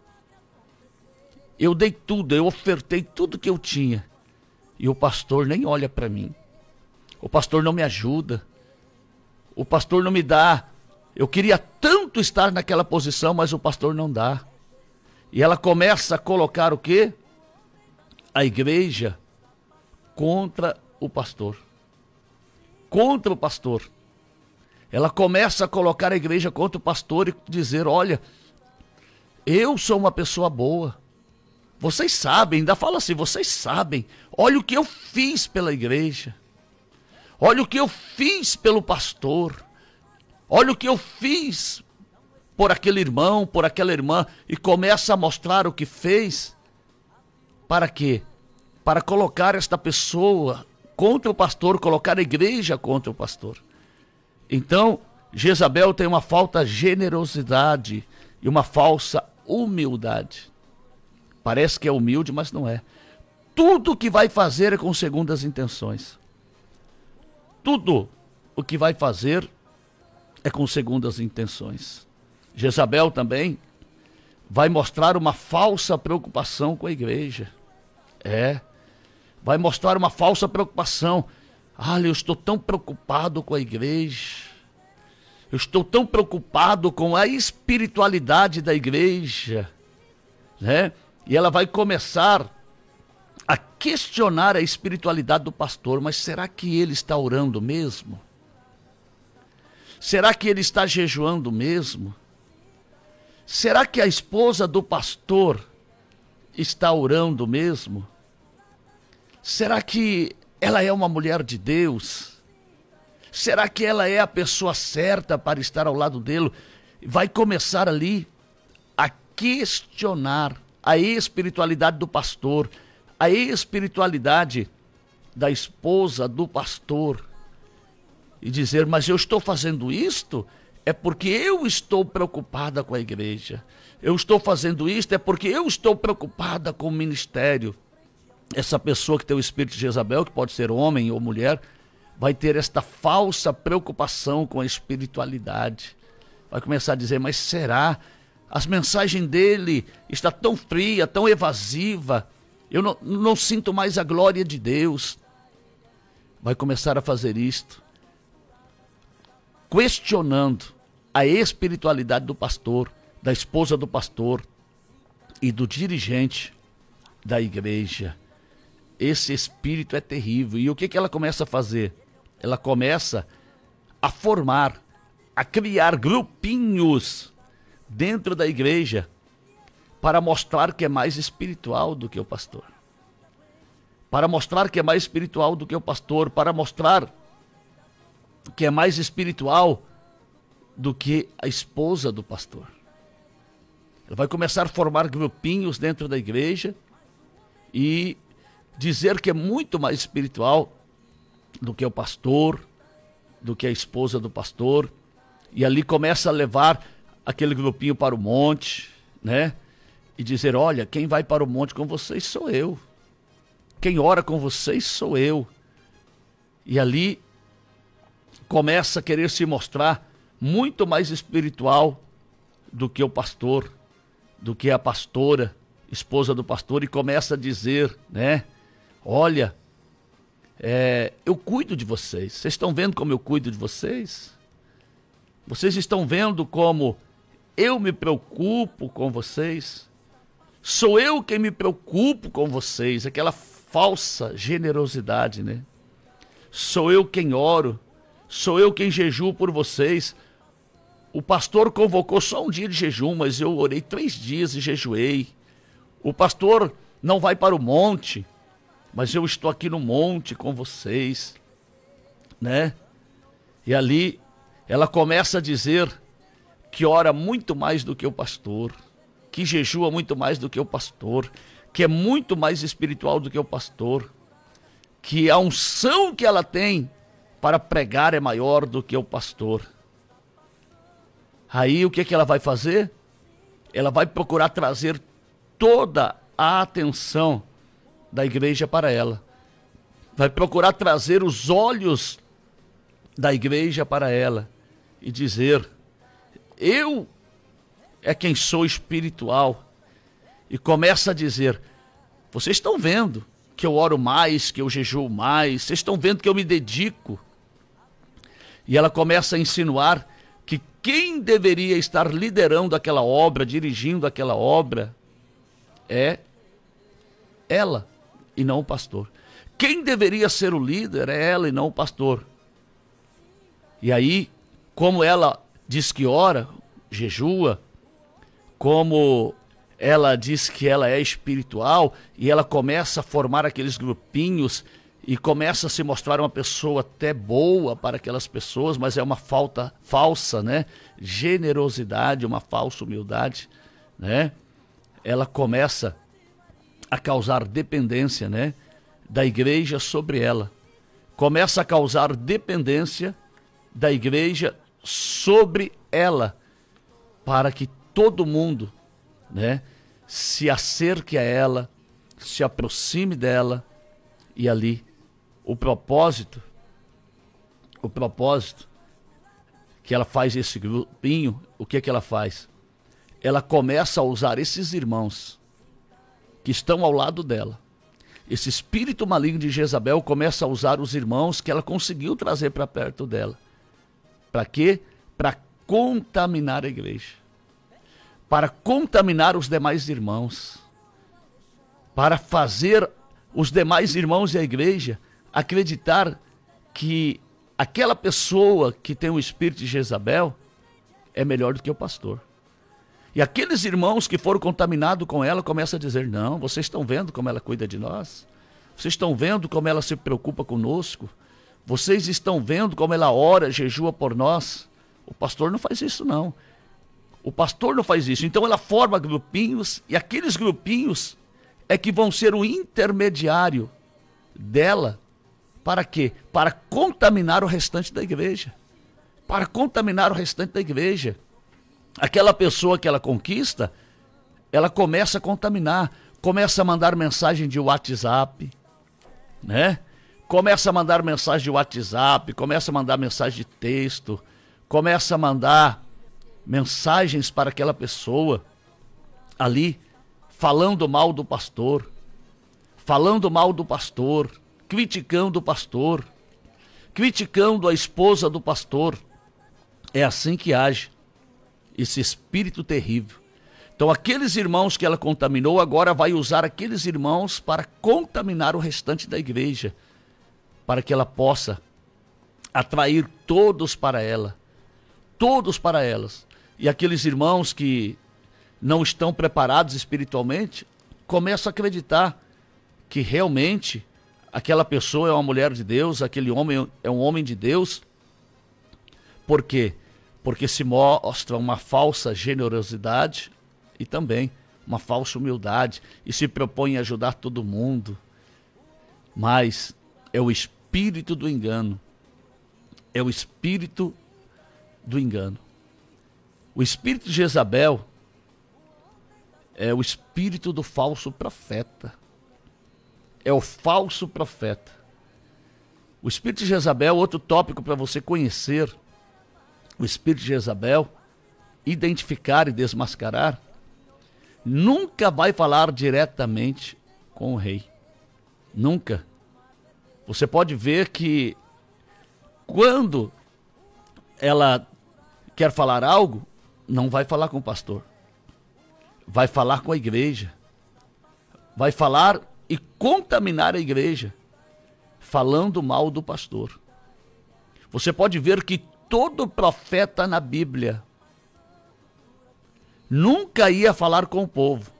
Eu dei tudo, eu ofertei tudo que eu tinha. E o pastor nem olha para mim. O pastor não me ajuda. O pastor não me dá. Eu queria tanto estar naquela posição, mas o pastor não dá. E ela começa a colocar o quê? A igreja contra o pastor. Contra o pastor. Ela começa a colocar a igreja contra o pastor e dizer: olha, eu sou uma pessoa boa. Vocês sabem, ainda fala assim: vocês sabem, olha o que eu fiz pela igreja. Olha o que eu fiz pelo pastor. Olha o que eu fiz por aquele irmão, por aquela irmã. E começa a mostrar o que fez. Para quê? Para colocar esta pessoa contra o pastor, colocar a igreja contra o pastor. Então, Jezabel tem uma falta de generosidade e uma falsa humildade. Parece que é humilde, mas não é. Tudo o que vai fazer é com segundas intenções. Tudo o que vai fazer é com segundas intenções. Jezabel também vai mostrar uma falsa preocupação com a igreja. Vai mostrar uma falsa preocupação. Eu estou tão preocupado com a igreja. Eu estou tão preocupado com a espiritualidade da igreja, né? E ela vai começar a questionar a espiritualidade do pastor. Mas será que ele está orando mesmo? Será que ele está jejuando mesmo? Será que a esposa do pastor está orando mesmo? Será que ela é uma mulher de Deus? Será que ela é a pessoa certa para estar ao lado dele? Vai começar ali a questionar a espiritualidade do pastor, a espiritualidade da esposa do pastor. E dizer: mas eu estou fazendo isto é porque eu estou preocupada com a igreja. Eu estou fazendo isto é porque eu estou preocupada com o ministério. Essa pessoa que tem o espírito de Jezabel, que pode ser homem ou mulher, vai ter esta falsa preocupação com a espiritualidade. Vai começar a dizer: mas será? As mensagens dele está tão fria, tão evasiva. Eu não sinto mais a glória de Deus. Vai começar a fazer isto, questionando a espiritualidade do pastor, da esposa do pastor e do dirigente da igreja. Esse espírito é terrível. E o que ela começa a fazer? Ela começa a formar, a criar grupinhos dentro da igreja para mostrar que é mais espiritual do que o pastor. Para mostrar que é mais espiritual do que o pastor, para mostrar que é mais espiritual do que a esposa do pastor. Ela vai começar a formar grupinhos dentro da igreja e dizer que é muito mais espiritual do que o pastor, do que a esposa do pastor. E ali começa a levar aquele grupinho para o monte, né? E dizer, olha, quem vai para o monte com vocês sou eu. Quem ora com vocês sou eu. E ali começa a querer se mostrar muito mais espiritual do que o pastor, do que a pastora, esposa do pastor, e começa a dizer, né? Olha, eu cuido de vocês. Vocês estão vendo como eu cuido de vocês? Vocês estão vendo como eu me preocupo com vocês? Sou eu quem me preocupo com vocês. Aquela falsa generosidade, né? Sou eu quem oro. Sou eu quem jejuo por vocês. O pastor convocou só um dia de jejum, mas eu orei 3 dias e jejuei. O pastor não vai para o monte, mas eu estou aqui no monte com vocês, né? E ali ela começa a dizer que ora muito mais do que o pastor, que jejua muito mais do que o pastor, que é muito mais espiritual do que o pastor, que a unção que ela tem para pregar é maior do que o pastor. Aí o que ela vai fazer? Ela vai procurar trazer toda a atenção da igreja para ela. Vai procurar trazer os olhos da igreja para ela e dizer, eu é quem sou espiritual. E começa a dizer, vocês estão vendo que eu oro mais, que eu jejuo mais, vocês estão vendo que eu me dedico. E ela começa a insinuar que quem deveria estar liderando aquela obra, dirigindo aquela obra, é ela e não o pastor. Quem deveria ser o líder é ela e não o pastor. E aí, como ela diz que ora, jejua, como ela diz que ela é espiritual, e ela começa a formar aqueles grupinhos e começa a se mostrar uma pessoa até boa para aquelas pessoas, mas é uma falsa, né? Generosidade, uma falsa humildade, né? Ela começa a causar dependência, né, da igreja sobre ela. Começa a causar dependência da igreja sobre ela, para que todo mundo, né, se acerque a ela, se aproxime dela, e ali o propósito que ela faz esse grupinho, o que ela faz? Ela começa a usar esses irmãos que estão ao lado dela. Esse espírito maligno de Jezabel começa a usar os irmãos que ela conseguiu trazer para perto dela. Para quê? Para contaminar a igreja. Para contaminar os demais irmãos. Para fazer os demais irmãos e a igreja acreditar que aquela pessoa que tem o espírito de Jezabel é melhor do que o pastor. E aqueles irmãos que foram contaminados com ela começam a dizer, não, vocês estão vendo como ela cuida de nós? Vocês estão vendo como ela se preocupa conosco? Vocês estão vendo como ela ora, jejua por nós? O pastor não faz isso, não. O pastor não faz isso. Então ela forma grupinhos, e aqueles grupinhos é que vão ser o intermediário dela. Para quê? Para contaminar o restante da igreja. Para contaminar o restante da igreja. Aquela pessoa que ela conquista, ela começa a contaminar, começa a mandar mensagem de WhatsApp, né? Começa a mandar mensagem de WhatsApp, começa a mandar mensagem de texto, começa a mandar mensagens para aquela pessoa ali, falando mal do pastor, criticando o pastor, criticando a esposa do pastor. É assim que age esse espírito terrível. Então aqueles irmãos que ela contaminou, agora vai usar aqueles irmãos para contaminar o restante da igreja, para que ela possa atrair todos para ela, todos para elas. E aqueles irmãos que não estão preparados espiritualmente, começam a acreditar que realmente aquela pessoa é uma mulher de Deus, aquele homem é um homem de Deus. Por quê? Porque se mostra uma falsa generosidade e também uma falsa humildade, e se propõe a ajudar todo mundo. Mas é o espírito do engano. É o espírito do engano. O espírito de Jezabel é o espírito do falso profeta. É o falso profeta. O espírito de Jezabel, outro tópico para você conhecer o espírito de Jezabel, identificar e desmascarar, nunca vai falar diretamente com o rei. Nunca. Você pode ver que quando ela quer falar algo, não vai falar com o pastor. Vai falar com a igreja. Vai falar e contaminar a igreja, falando mal do pastor. Você pode ver que todo profeta na Bíblia nunca ia falar com o povo.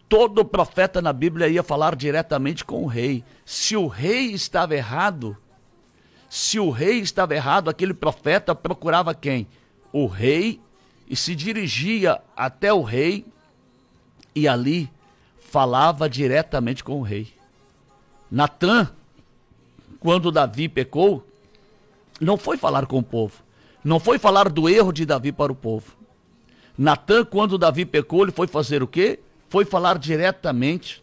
Todo profeta na Bíblia ia falar diretamente com o rei. Se o rei estava errado, aquele profeta procurava quem? O rei, e se dirigia até o rei e ali falava diretamente com o rei. Natã, quando Davi pecou, não foi falar com o povo, não foi falar do erro de Davi para o povo. Natã, quando Davi pecou, ele foi fazer o quê? Foi falar diretamente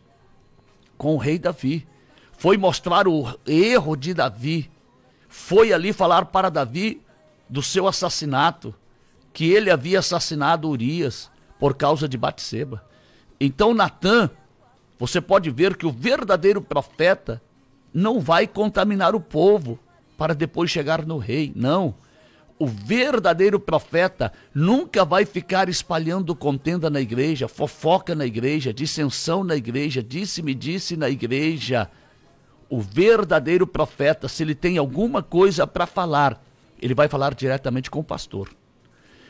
com o rei Davi, foi mostrar o erro de Davi, foi ali falar para Davi do seu assassinato, que ele havia assassinado Urias por causa de Batseba. Então Natã, você pode ver que o verdadeiro profeta não vai contaminar o povo para depois chegar no rei, não. O verdadeiro profeta nunca vai ficar espalhando contenda na igreja, fofoca na igreja, dissensão na igreja, disse-me-disse na igreja. O verdadeiro profeta, se ele tem alguma coisa para falar, ele vai falar diretamente com o pastor.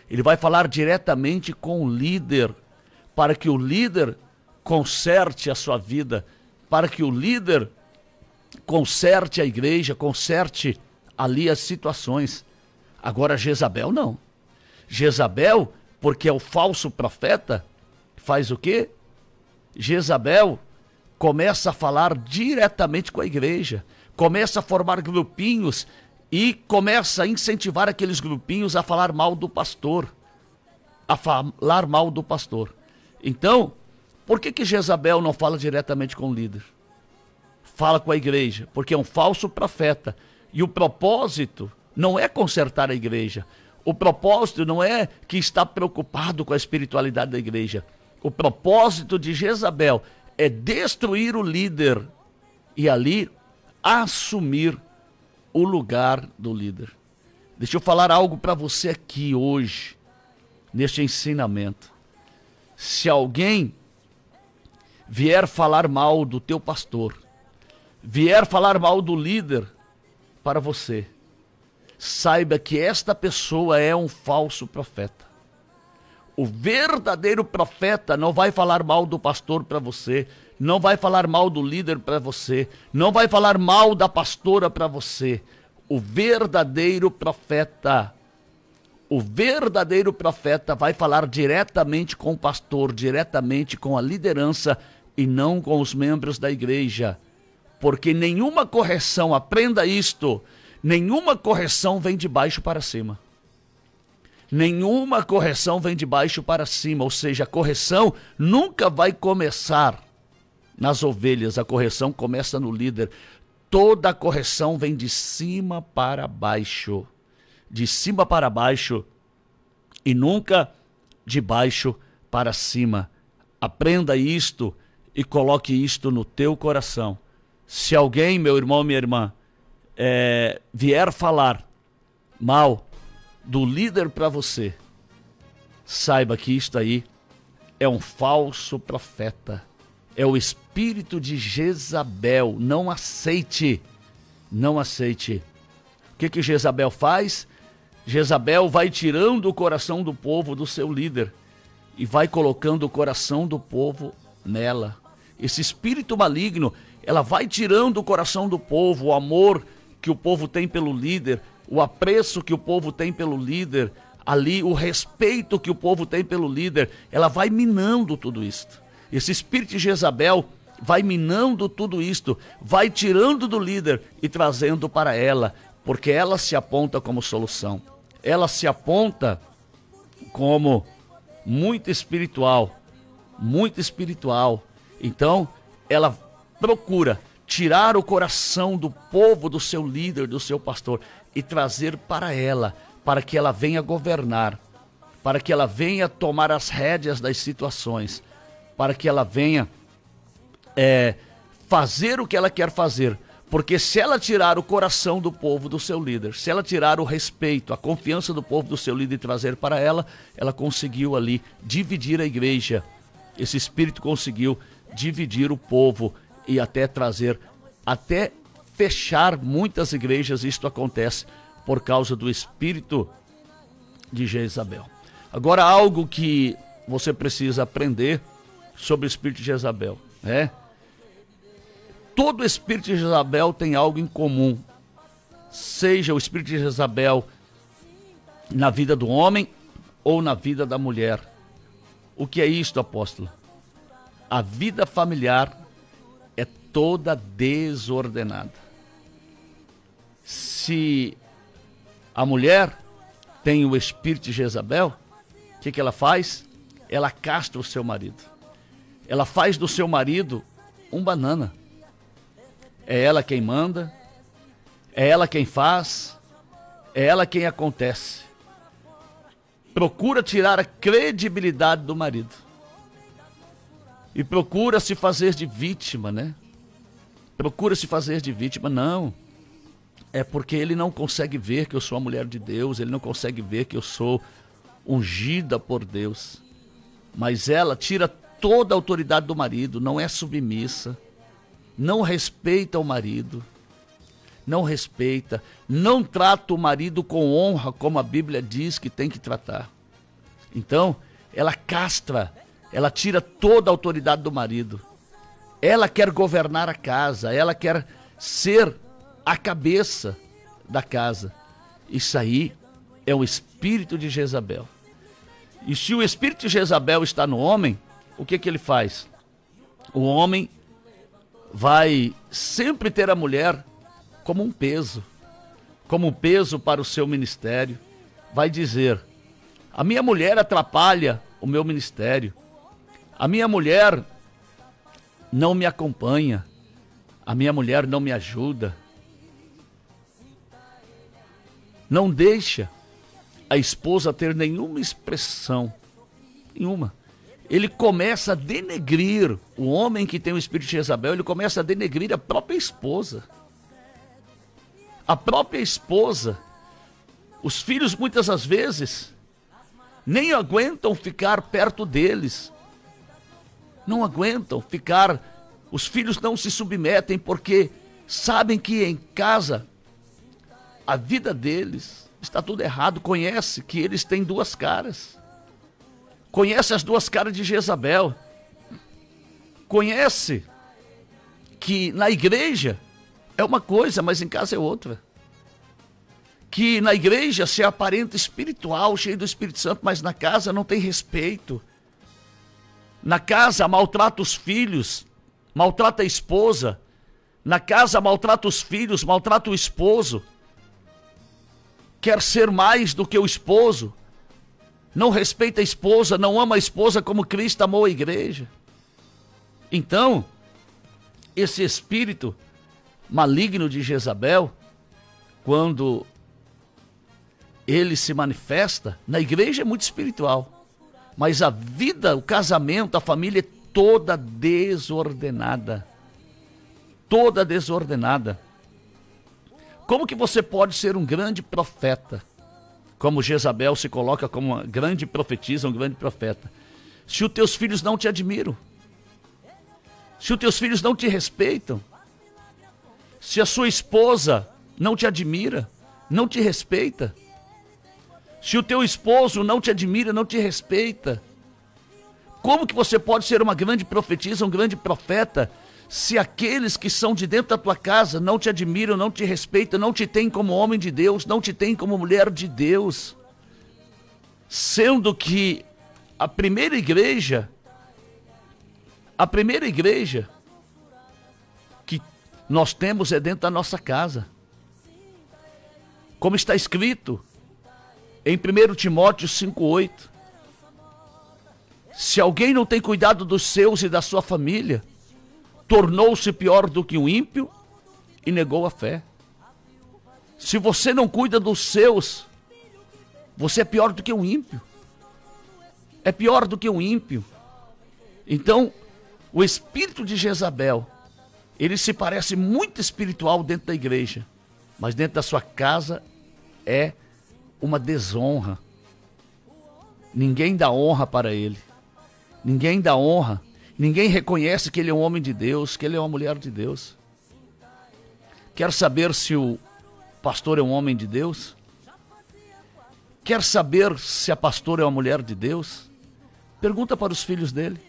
Ele vai falar diretamente com o líder, para que o líder conserte a sua vida, para que o líder conserte a igreja, conserte ali as situações. Agora Jezabel não. Jezabel, porque é o falso profeta, faz o quê? Jezabel começa a falar diretamente com a igreja, começa a formar grupinhos e começa a incentivar aqueles grupinhos a falar mal do pastor. Então, por que Jezabel não fala diretamente com o líder? Fala com a igreja, porque é um falso profeta. E o propósito não é consertar a igreja. O propósito não é que está preocupado com a espiritualidade da igreja. O propósito de Jezabel é destruir o líder e ali assumir o lugar do líder. Deixa eu falar algo para você aqui hoje, neste ensinamento. Se alguém vier falar mal do teu pastor, vier falar mal do líder para você, saiba que esta pessoa é um falso profeta. O verdadeiro profeta não vai falar mal do pastor para você, não vai falar mal do líder para você, não vai falar mal da pastora para você. O verdadeiro profeta vai falar diretamente com o pastor, diretamente com a liderança e não com os membros da igreja. Porque nenhuma correção, aprenda isto, nenhuma correção vem de baixo para cima. Nenhuma correção vem de baixo para cima, ou seja, a correção nunca vai começar nas ovelhas, a correção começa no líder. Toda a correção vem de cima para baixo. De cima para baixo e nunca de baixo para cima. Aprenda isto e coloque isto no teu coração. Se alguém, meu irmão, minha irmã, vier falar mal do líder para você, saiba que isto aí é um falso profeta. É o espírito de Jezabel. Não aceite. Não aceite. O que Jezabel faz? Jezabel vai tirando o coração do povo do seu líder e vai colocando o coração do povo nela. Esse espírito maligno, ela vai tirando o coração do povo, o amor que o povo tem pelo líder, o apreço que o povo tem pelo líder, ali o respeito que o povo tem pelo líder. Ela vai minando tudo isto. Esse espírito de Jezabel vai minando tudo isto, vai tirando do líder e trazendo para ela, porque ela se aponta como solução. Ela se aponta como muito espiritual, muito espiritual. Então, ela procura tirar o coração do povo, do seu líder, do seu pastor, e trazer para ela, para que ela venha governar, para que ela venha tomar as rédeas das situações, para que ela venha fazer o que ela quer fazer. Porque se ela tirar o coração do povo, do seu líder, se ela tirar o respeito, a confiança do povo, do seu líder e trazer para ela, ela conseguiu ali dividir a igreja. Esse espírito conseguiu dividir o povo e até trazer, até fechar muitas igrejas. Isto acontece por causa do espírito de Jezabel. Agora, algo que você precisa aprender sobre o espírito de Jezabel, né? Todo espírito de Jezabel tem algo em comum. Seja o espírito de Jezabel na vida do homem ou na vida da mulher. O que é isto, apóstolo? A vida familiar é toda desordenada. Se a mulher tem o espírito de Jezabel, o que ela faz? Ela castra o seu marido. Ela faz do seu marido um banana. É ela quem manda, é ela quem faz, é ela quem acontece. Procura tirar a credibilidade do marido. E procura se fazer de vítima, né? Procura se fazer de vítima. Não. É porque ele não consegue ver que eu sou a mulher de Deus, ele não consegue ver que eu sou ungida por Deus. Mas ela tira toda a autoridade do marido, não é submissa. Não respeita o marido, não respeita, não trata o marido com honra, como a Bíblia diz que tem que tratar. Então, ela castra, ela tira toda a autoridade do marido. Ela quer governar a casa, ela quer ser a cabeça da casa. Isso aí é o espírito de Jezabel. E se o espírito de Jezabel está no homem, o que ele faz? O homem vai sempre ter a mulher como um peso para o seu ministério. Vai dizer: a minha mulher atrapalha o meu ministério, a minha mulher não me acompanha, a minha mulher não me ajuda. Não deixa a esposa ter nenhuma expressão, nenhuma. Ele começa a denegrir, o homem que tem o espírito de Jezabel, ele começa a denegrir a própria esposa. A própria esposa. Os filhos, muitas das vezes, nem aguentam ficar perto deles. Não aguentam ficar, os filhos não se submetem porque sabem que em casa a vida deles está tudo errado. Conhece que eles têm duas caras. Conhece as duas caras de Jezabel. Conhece que na igreja é uma coisa, mas em casa é outra. Que na igreja se aparenta espiritual, cheio do Espírito Santo, mas na casa não tem respeito. Na casa maltrata os filhos, maltrata a esposa. Na casa maltrata os filhos, maltrata o esposo. Quer ser mais do que o esposo. Não respeita a esposa, não ama a esposa como Cristo amou a igreja. Então, esse espírito maligno de Jezabel, quando ele se manifesta, na igreja é muito espiritual. Mas a vida, o casamento, a família é toda desordenada. Toda desordenada. Como que você pode ser um grande profeta? Como Jezabel se coloca como uma grande profetisa, um grande profeta. Se os teus filhos não te admiram. Se os teus filhos não te respeitam. Se a sua esposa não te admira, não te respeita. Se o teu esposo não te admira, não te respeita. Como que você pode ser uma grande profetisa, um grande profeta, se aqueles que são de dentro da tua casa não te admiram, não te respeitam, não te têm como homem de Deus, não te têm como mulher de Deus? Sendo que a primeira igreja que nós temos é dentro da nossa casa. Como está escrito em 1 Timóteo 5,8. Se alguém não tem cuidado dos seus e da sua família, tornou-se pior do que um ímpio e negou a fé. Se você não cuida dos seus, você é pior do que um ímpio. É pior do que um ímpio. Então, o espírito de Jezabel, ele se parece muito espiritual dentro da igreja, mas dentro da sua casa é uma desonra. Ninguém dá honra para ele. Ninguém dá honra. Ninguém reconhece que ele é um homem de Deus, que ele é uma mulher de Deus. Quer saber se o pastor é um homem de Deus? Quer saber se a pastora é uma mulher de Deus? Pergunta para os filhos dele.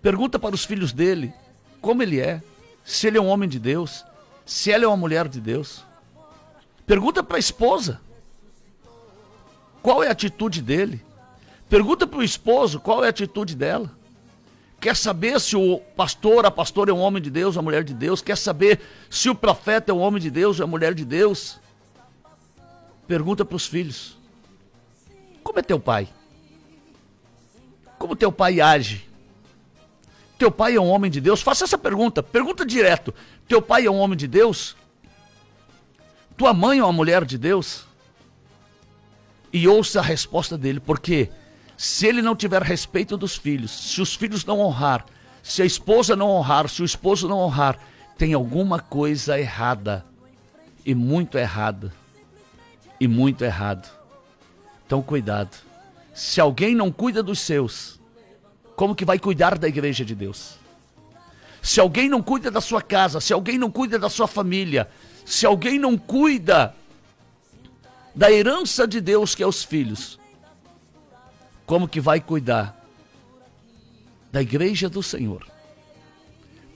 Pergunta para os filhos dele como ele é, se ele é um homem de Deus, se ela é uma mulher de Deus. Pergunta para a esposa qual é a atitude dele. Pergunta para o esposo qual é a atitude dela. Quer saber se o pastor, a pastora é um homem de Deus, uma mulher de Deus? Quer saber se o profeta é um homem de Deus, uma mulher de Deus? Pergunta para os filhos. Como é teu pai? Como teu pai age? Teu pai é um homem de Deus? Faça essa pergunta. Pergunta direto. Teu pai é um homem de Deus? Tua mãe é uma mulher de Deus? E ouça a resposta dele, porque se ele não tiver respeito dos filhos, se os filhos não honrar, se a esposa não honrar, se o esposo não honrar, tem alguma coisa errada. E muito errada. E muito errado. Então cuidado. Se alguém não cuida dos seus, como que vai cuidar da igreja de Deus? Se alguém não cuida da sua casa, se alguém não cuida da sua família, se alguém não cuida da herança de Deus que é os filhos, como que vai cuidar da igreja do Senhor?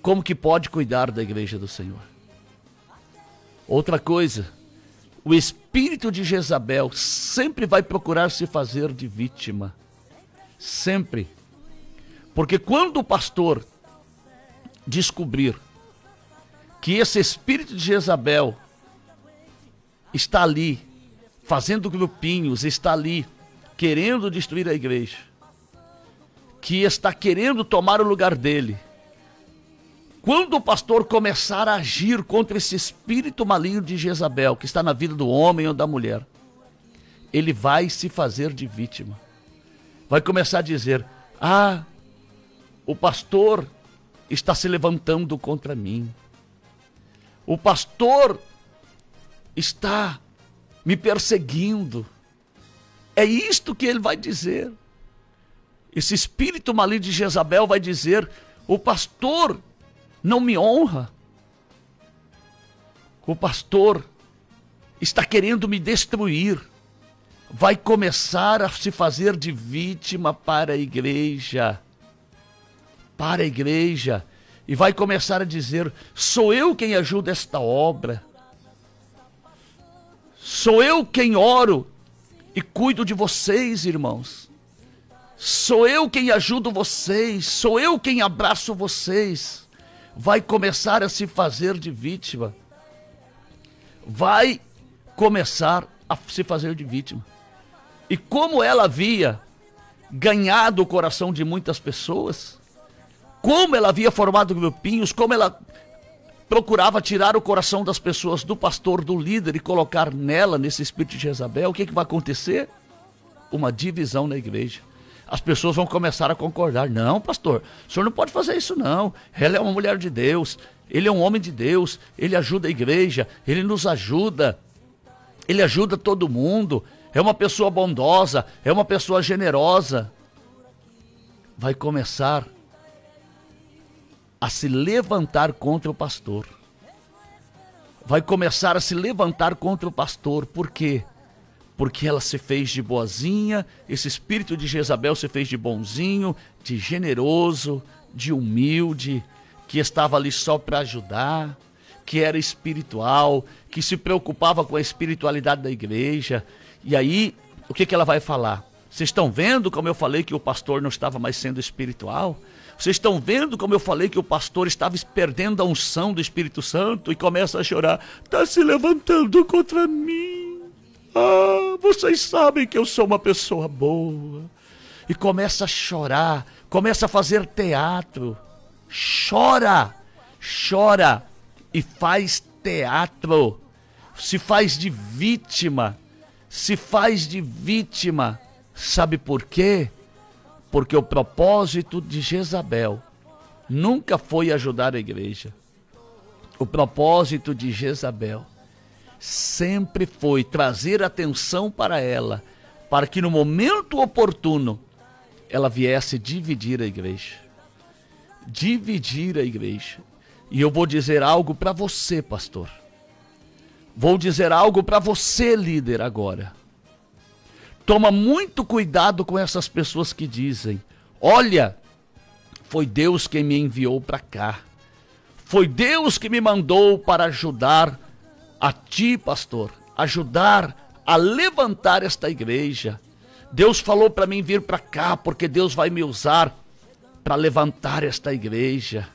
Como que pode cuidar da igreja do Senhor? Outra coisa, o espírito de Jezabel sempre vai procurar se fazer de vítima. Sempre. Porque quando o pastor descobrir que esse espírito de Jezabel está ali, fazendo grupinhos, está ali, querendo destruir a igreja, que está querendo tomar o lugar dele, quando o pastor começar a agir contra esse espírito maligno de Jezabel, que está na vida do homem ou da mulher, ele vai se fazer de vítima. Vai começar a dizer: ah, o pastor está se levantando contra mim. O pastor está me perseguindo. É isto que ele vai dizer. Esse espírito maligno de Jezabel vai dizer: o pastor não me honra. O pastor está querendo me destruir. Vai começar a se fazer de vítima para a igreja. Para a igreja. E vai começar a dizer: sou eu quem ajuda esta obra. Sou eu quem oro e cuido de vocês, irmãos. Sou eu quem ajudo vocês. Sou eu quem abraço vocês. Vai começar a se fazer de vítima. Vai começar a se fazer de vítima. E como ela havia ganhado o coração de muitas pessoas, como ela havia formado grupinhos, como ela procurava tirar o coração das pessoas, do pastor, do líder, e colocar nela, nesse espírito de Jezabel, o que vai acontecer? Uma divisão na igreja. As pessoas vão começar a concordar. Não, pastor, o senhor não pode fazer isso não. Ela é uma mulher de Deus, ele é um homem de Deus, ele ajuda a igreja, ele nos ajuda, ele ajuda todo mundo, é uma pessoa bondosa, é uma pessoa generosa. Vai começar a se levantar contra o pastor. Vai começar a se levantar contra o pastor. Por quê? Porque ela se fez de boazinha, esse espírito de Jezabel se fez de bonzinho, de generoso, de humilde, que estava ali só para ajudar, que era espiritual, que se preocupava com a espiritualidade da igreja. E aí, o que ela vai falar? Vocês estão vendo como eu falei que o pastor não estava mais sendo espiritual? Vocês estão vendo como eu falei que o pastor estava perdendo a unção do Espírito Santo? E começa a chorar. Está se levantando contra mim. Ah, vocês sabem que eu sou uma pessoa boa. E começa a chorar, começa a fazer teatro. Chora, chora e faz teatro. Se faz de vítima, se faz de vítima. Sabe por quê? Porque o propósito de Jezabel nunca foi ajudar a igreja. O propósito de Jezabel sempre foi trazer atenção para ela, para que no momento oportuno ela viesse dividir a igreja. Dividir a igreja. E eu vou dizer algo para você, pastor. Vou dizer algo para você, líder, agora. Toma muito cuidado com essas pessoas que dizem: olha, foi Deus quem me enviou para cá. Foi Deus que me mandou para ajudar a ti, pastor, ajudar a levantar esta igreja. Deus falou para mim vir para cá, porque Deus vai me usar para levantar esta igreja.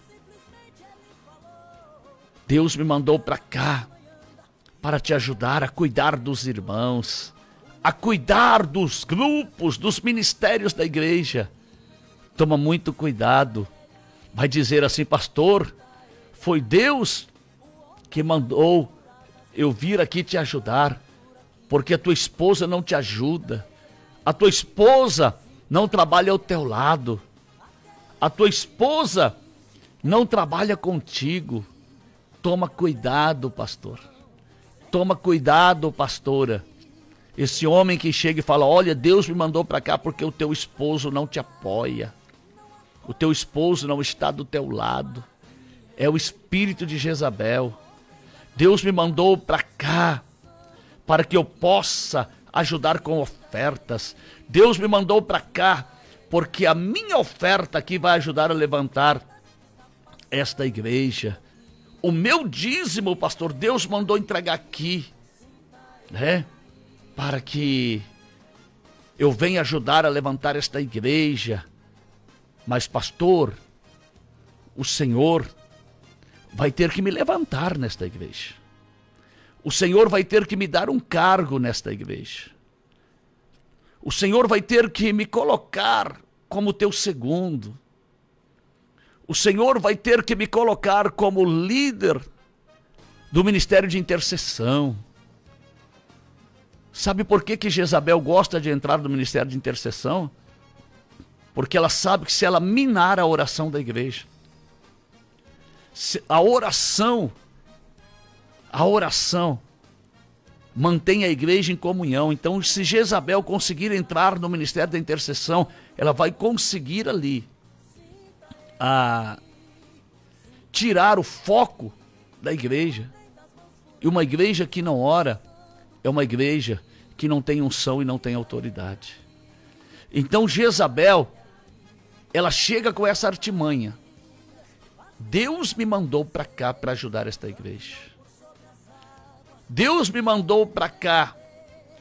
Deus me mandou para cá para te ajudar a cuidar dos irmãos, a cuidar dos grupos, dos ministérios da igreja. Toma muito cuidado. Vai dizer assim: pastor, foi Deus que mandou eu vir aqui te ajudar, porque a tua esposa não te ajuda, a tua esposa não trabalha ao teu lado, a tua esposa não trabalha contigo. Toma cuidado, pastor. Toma cuidado, pastora. Esse homem que chega e fala: olha, Deus me mandou para cá porque o teu esposo não te apoia. O teu esposo não está do teu lado. É o espírito de Jezabel. Deus me mandou para cá para que eu possa ajudar com ofertas. Deus me mandou para cá porque a minha oferta aqui vai ajudar a levantar esta igreja. O meu dízimo, pastor, Deus mandou entregar aqui, né? Para que eu venha ajudar a levantar esta igreja. Mas, pastor, o Senhor vai ter que me levantar nesta igreja. O Senhor vai ter que me dar um cargo nesta igreja. O Senhor vai ter que me colocar como teu segundo. O Senhor vai ter que me colocar como líder do ministério de intercessão. Sabe por que Jezabel gosta de entrar no ministério de intercessão? Porque ela sabe que se ela minar a oração da igreja, a oração mantém a igreja em comunhão. Então, se Jezabel conseguir entrar no ministério da intercessão, ela vai conseguir ali tirar o foco da igreja. E uma igreja que não ora é uma igreja que não tem unção e não tem autoridade. Então Jezabel, ela chega com essa artimanha: Deus me mandou para cá para ajudar esta igreja. Deus me mandou para cá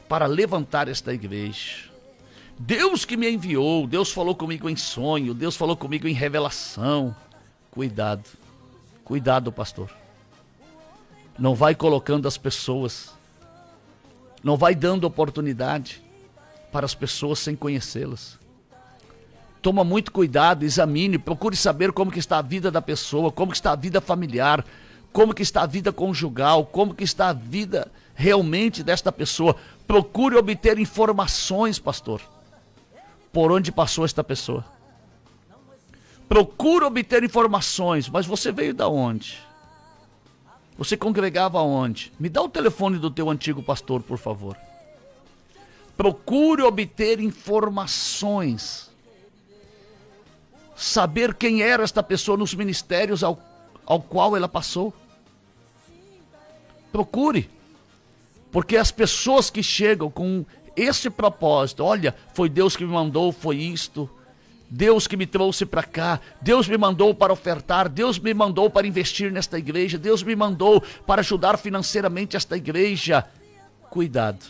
para levantar esta igreja. Deus que me enviou, Deus falou comigo em sonho, Deus falou comigo em revelação. Cuidado, cuidado, pastor. Não vai colocando as pessoas, não vai dando oportunidade para as pessoas sem conhecê-las. Toma muito cuidado, examine, procure saber como que está a vida da pessoa, como que está a vida familiar, como que está a vida conjugal, como que está a vida realmente desta pessoa. Procure obter informações, pastor, por onde passou esta pessoa. Procure obter informações. Mas você veio da onde? Você congregava onde? Me dá o telefone do teu antigo pastor, por favor. Procure obter informações. Saber quem era esta pessoa nos ministérios ao qual ela passou. Procure. Porque as pessoas que chegam com esse propósito, olha, foi Deus que me mandou, foi isto, Deus que me trouxe para cá, Deus me mandou para ofertar, Deus me mandou para investir nesta igreja, Deus me mandou para ajudar financeiramente esta igreja. Cuidado,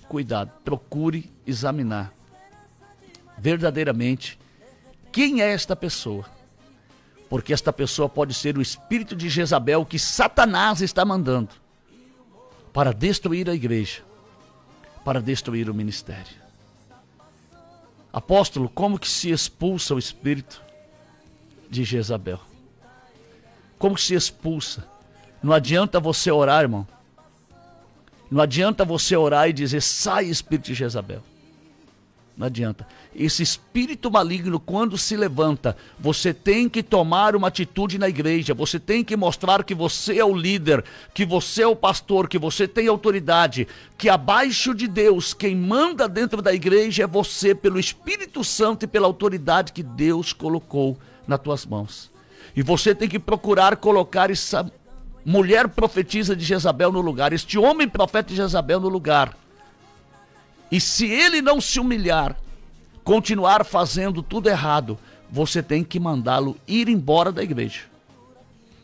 cuidado, procure examinar verdadeiramente quem é esta pessoa. Porque esta pessoa pode ser o espírito de Jezabel que Satanás está mandando para destruir a igreja, para destruir o ministério. Apóstolo, como que se expulsa o espírito de Jezabel? Como que se expulsa? Não adianta você orar, irmão. Não adianta você orar e dizer, sai espírito de Jezabel. Não adianta. Esse espírito maligno, quando se levanta, você tem que tomar uma atitude na igreja. Você tem que mostrar que você é o líder, que você é o pastor, que você tem autoridade, que abaixo de Deus, quem manda dentro da igreja é você, pelo Espírito Santo e pela autoridade que Deus colocou nas tuas mãos. E você tem que procurar colocar essa mulher profetisa de Jezabel no lugar, este homem profeta de Jezabel no lugar. E se ele não se humilhar, continuar fazendo tudo errado, você tem que mandá-lo ir embora da igreja.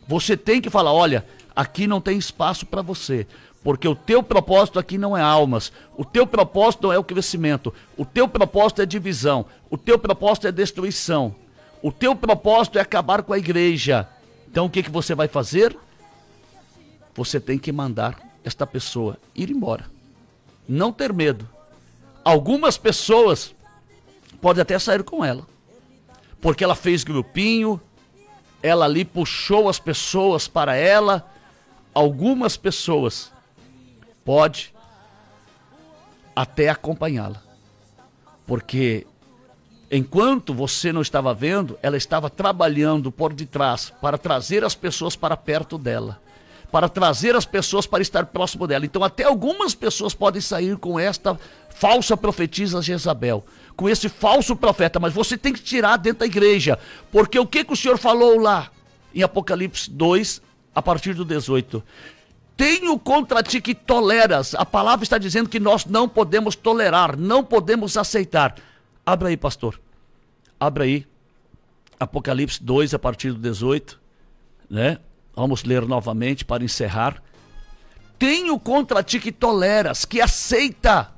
Você tem que falar, olha, aqui não tem espaço para você, porque o teu propósito aqui não é almas, o teu propósito não é o crescimento, o teu propósito é divisão, o teu propósito é destruição, o teu propósito é acabar com a igreja. Então o que você vai fazer? Você tem que mandar esta pessoa ir embora. Não ter medo. Algumas pessoas podem até sair com ela, porque ela fez grupinho, ela ali puxou as pessoas para ela. Algumas pessoas pode até acompanhá-la, porque enquanto você não estava vendo, ela estava trabalhando por detrás para trazer as pessoas para perto dela, para trazer as pessoas para estar próximo dela. Então até algumas pessoas podem sair com esta falsa profetisa Jezabel, com esse falso profeta, mas você tem que tirar dentro da igreja, porque o que o Senhor falou lá em Apocalipse 2, a partir do 18? Tenho contra ti que toleras. A palavra está dizendo que nós não podemos tolerar, não podemos aceitar. Abra aí, pastor, abra aí Apocalipse 2, a partir do 18, né? Vamos ler novamente para encerrar. Tenho contra ti que toleras, que aceita.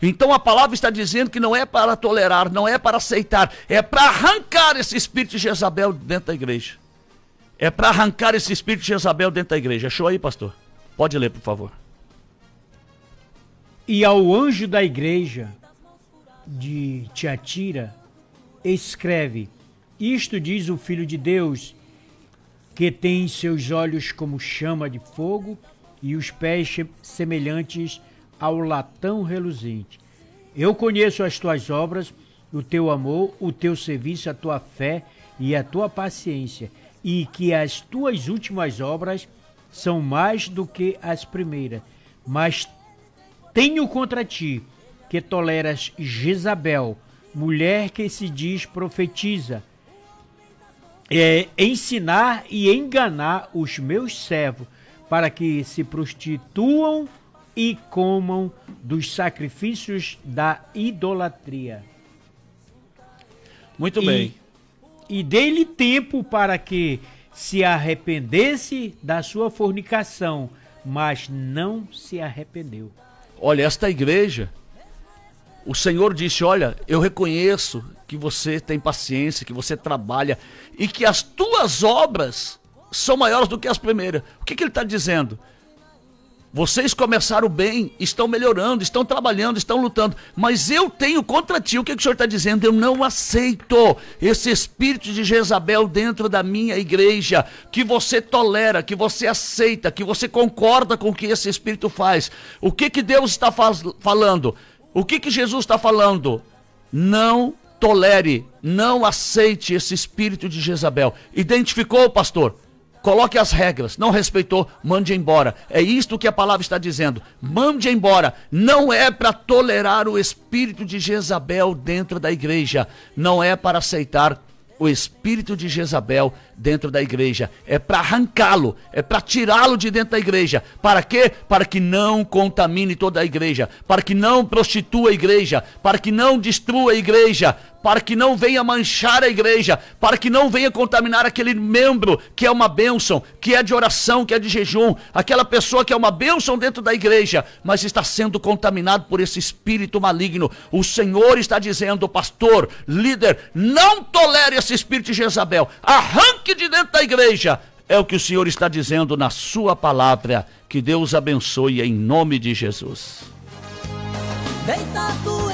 Então a palavra está dizendo que não é para tolerar, não é para aceitar, é para arrancar esse espírito de Jezabel dentro da igreja. É para arrancar esse espírito de Jezabel dentro da igreja. Achou aí, pastor? Pode ler, por favor. E ao anjo da igreja de Tiatira, escreve: isto diz o Filho de Deus, que tem seus olhos como chama de fogo e os pés semelhantes ao latão reluzente. Eu conheço as tuas obras, o teu amor, o teu serviço, a tua fé e a tua paciência, e que as tuas últimas obras são mais do que as primeiras. Mas tenho contra ti que toleras Jezabel, mulher que se diz profetiza, ensinar e enganar os meus servos, para que se prostituam e comam dos sacrifícios da idolatria. Muito bem. E dei-lhe tempo para que se arrependesse da sua fornicação, mas não se arrependeu. Olha, esta igreja, o Senhor disse, olha, eu reconheço que você tem paciência, que você trabalha e que as tuas obras são maiores do que as primeiras. O que ele está dizendo? Vocês começaram bem, estão melhorando, estão trabalhando, estão lutando, mas eu tenho contra ti. O que o senhor está dizendo? Eu não aceito esse espírito de Jezabel dentro da minha igreja, que você tolera, que você aceita, que você concorda com o que esse espírito faz. O que Deus está falando? O que Jesus está falando? Não tolere, não aceite esse espírito de Jezabel. Identificou, pastor? Coloque as regras. Não respeitou, mande embora. É isto que a palavra está dizendo. Mande embora. Não é para tolerar o espírito de Jezabel dentro da igreja. Não é para aceitar o espírito de Jezabel dentro da igreja. É para arrancá-lo, é para tirá-lo de dentro da igreja. Para quê? Para que não contamine toda a igreja, para que não prostitua a igreja, para que não destrua a igreja, para que não venha manchar a igreja, para que não venha contaminar aquele membro que é uma bênção, que é de oração, que é de jejum, aquela pessoa que é uma bênção dentro da igreja, mas está sendo contaminado por esse espírito maligno. O Senhor está dizendo, pastor, líder, não tolere esse espírito de Jezabel, arranque de dentro da igreja. É o que o Senhor está dizendo na sua palavra. Que Deus abençoe em nome de Jesus. Deitado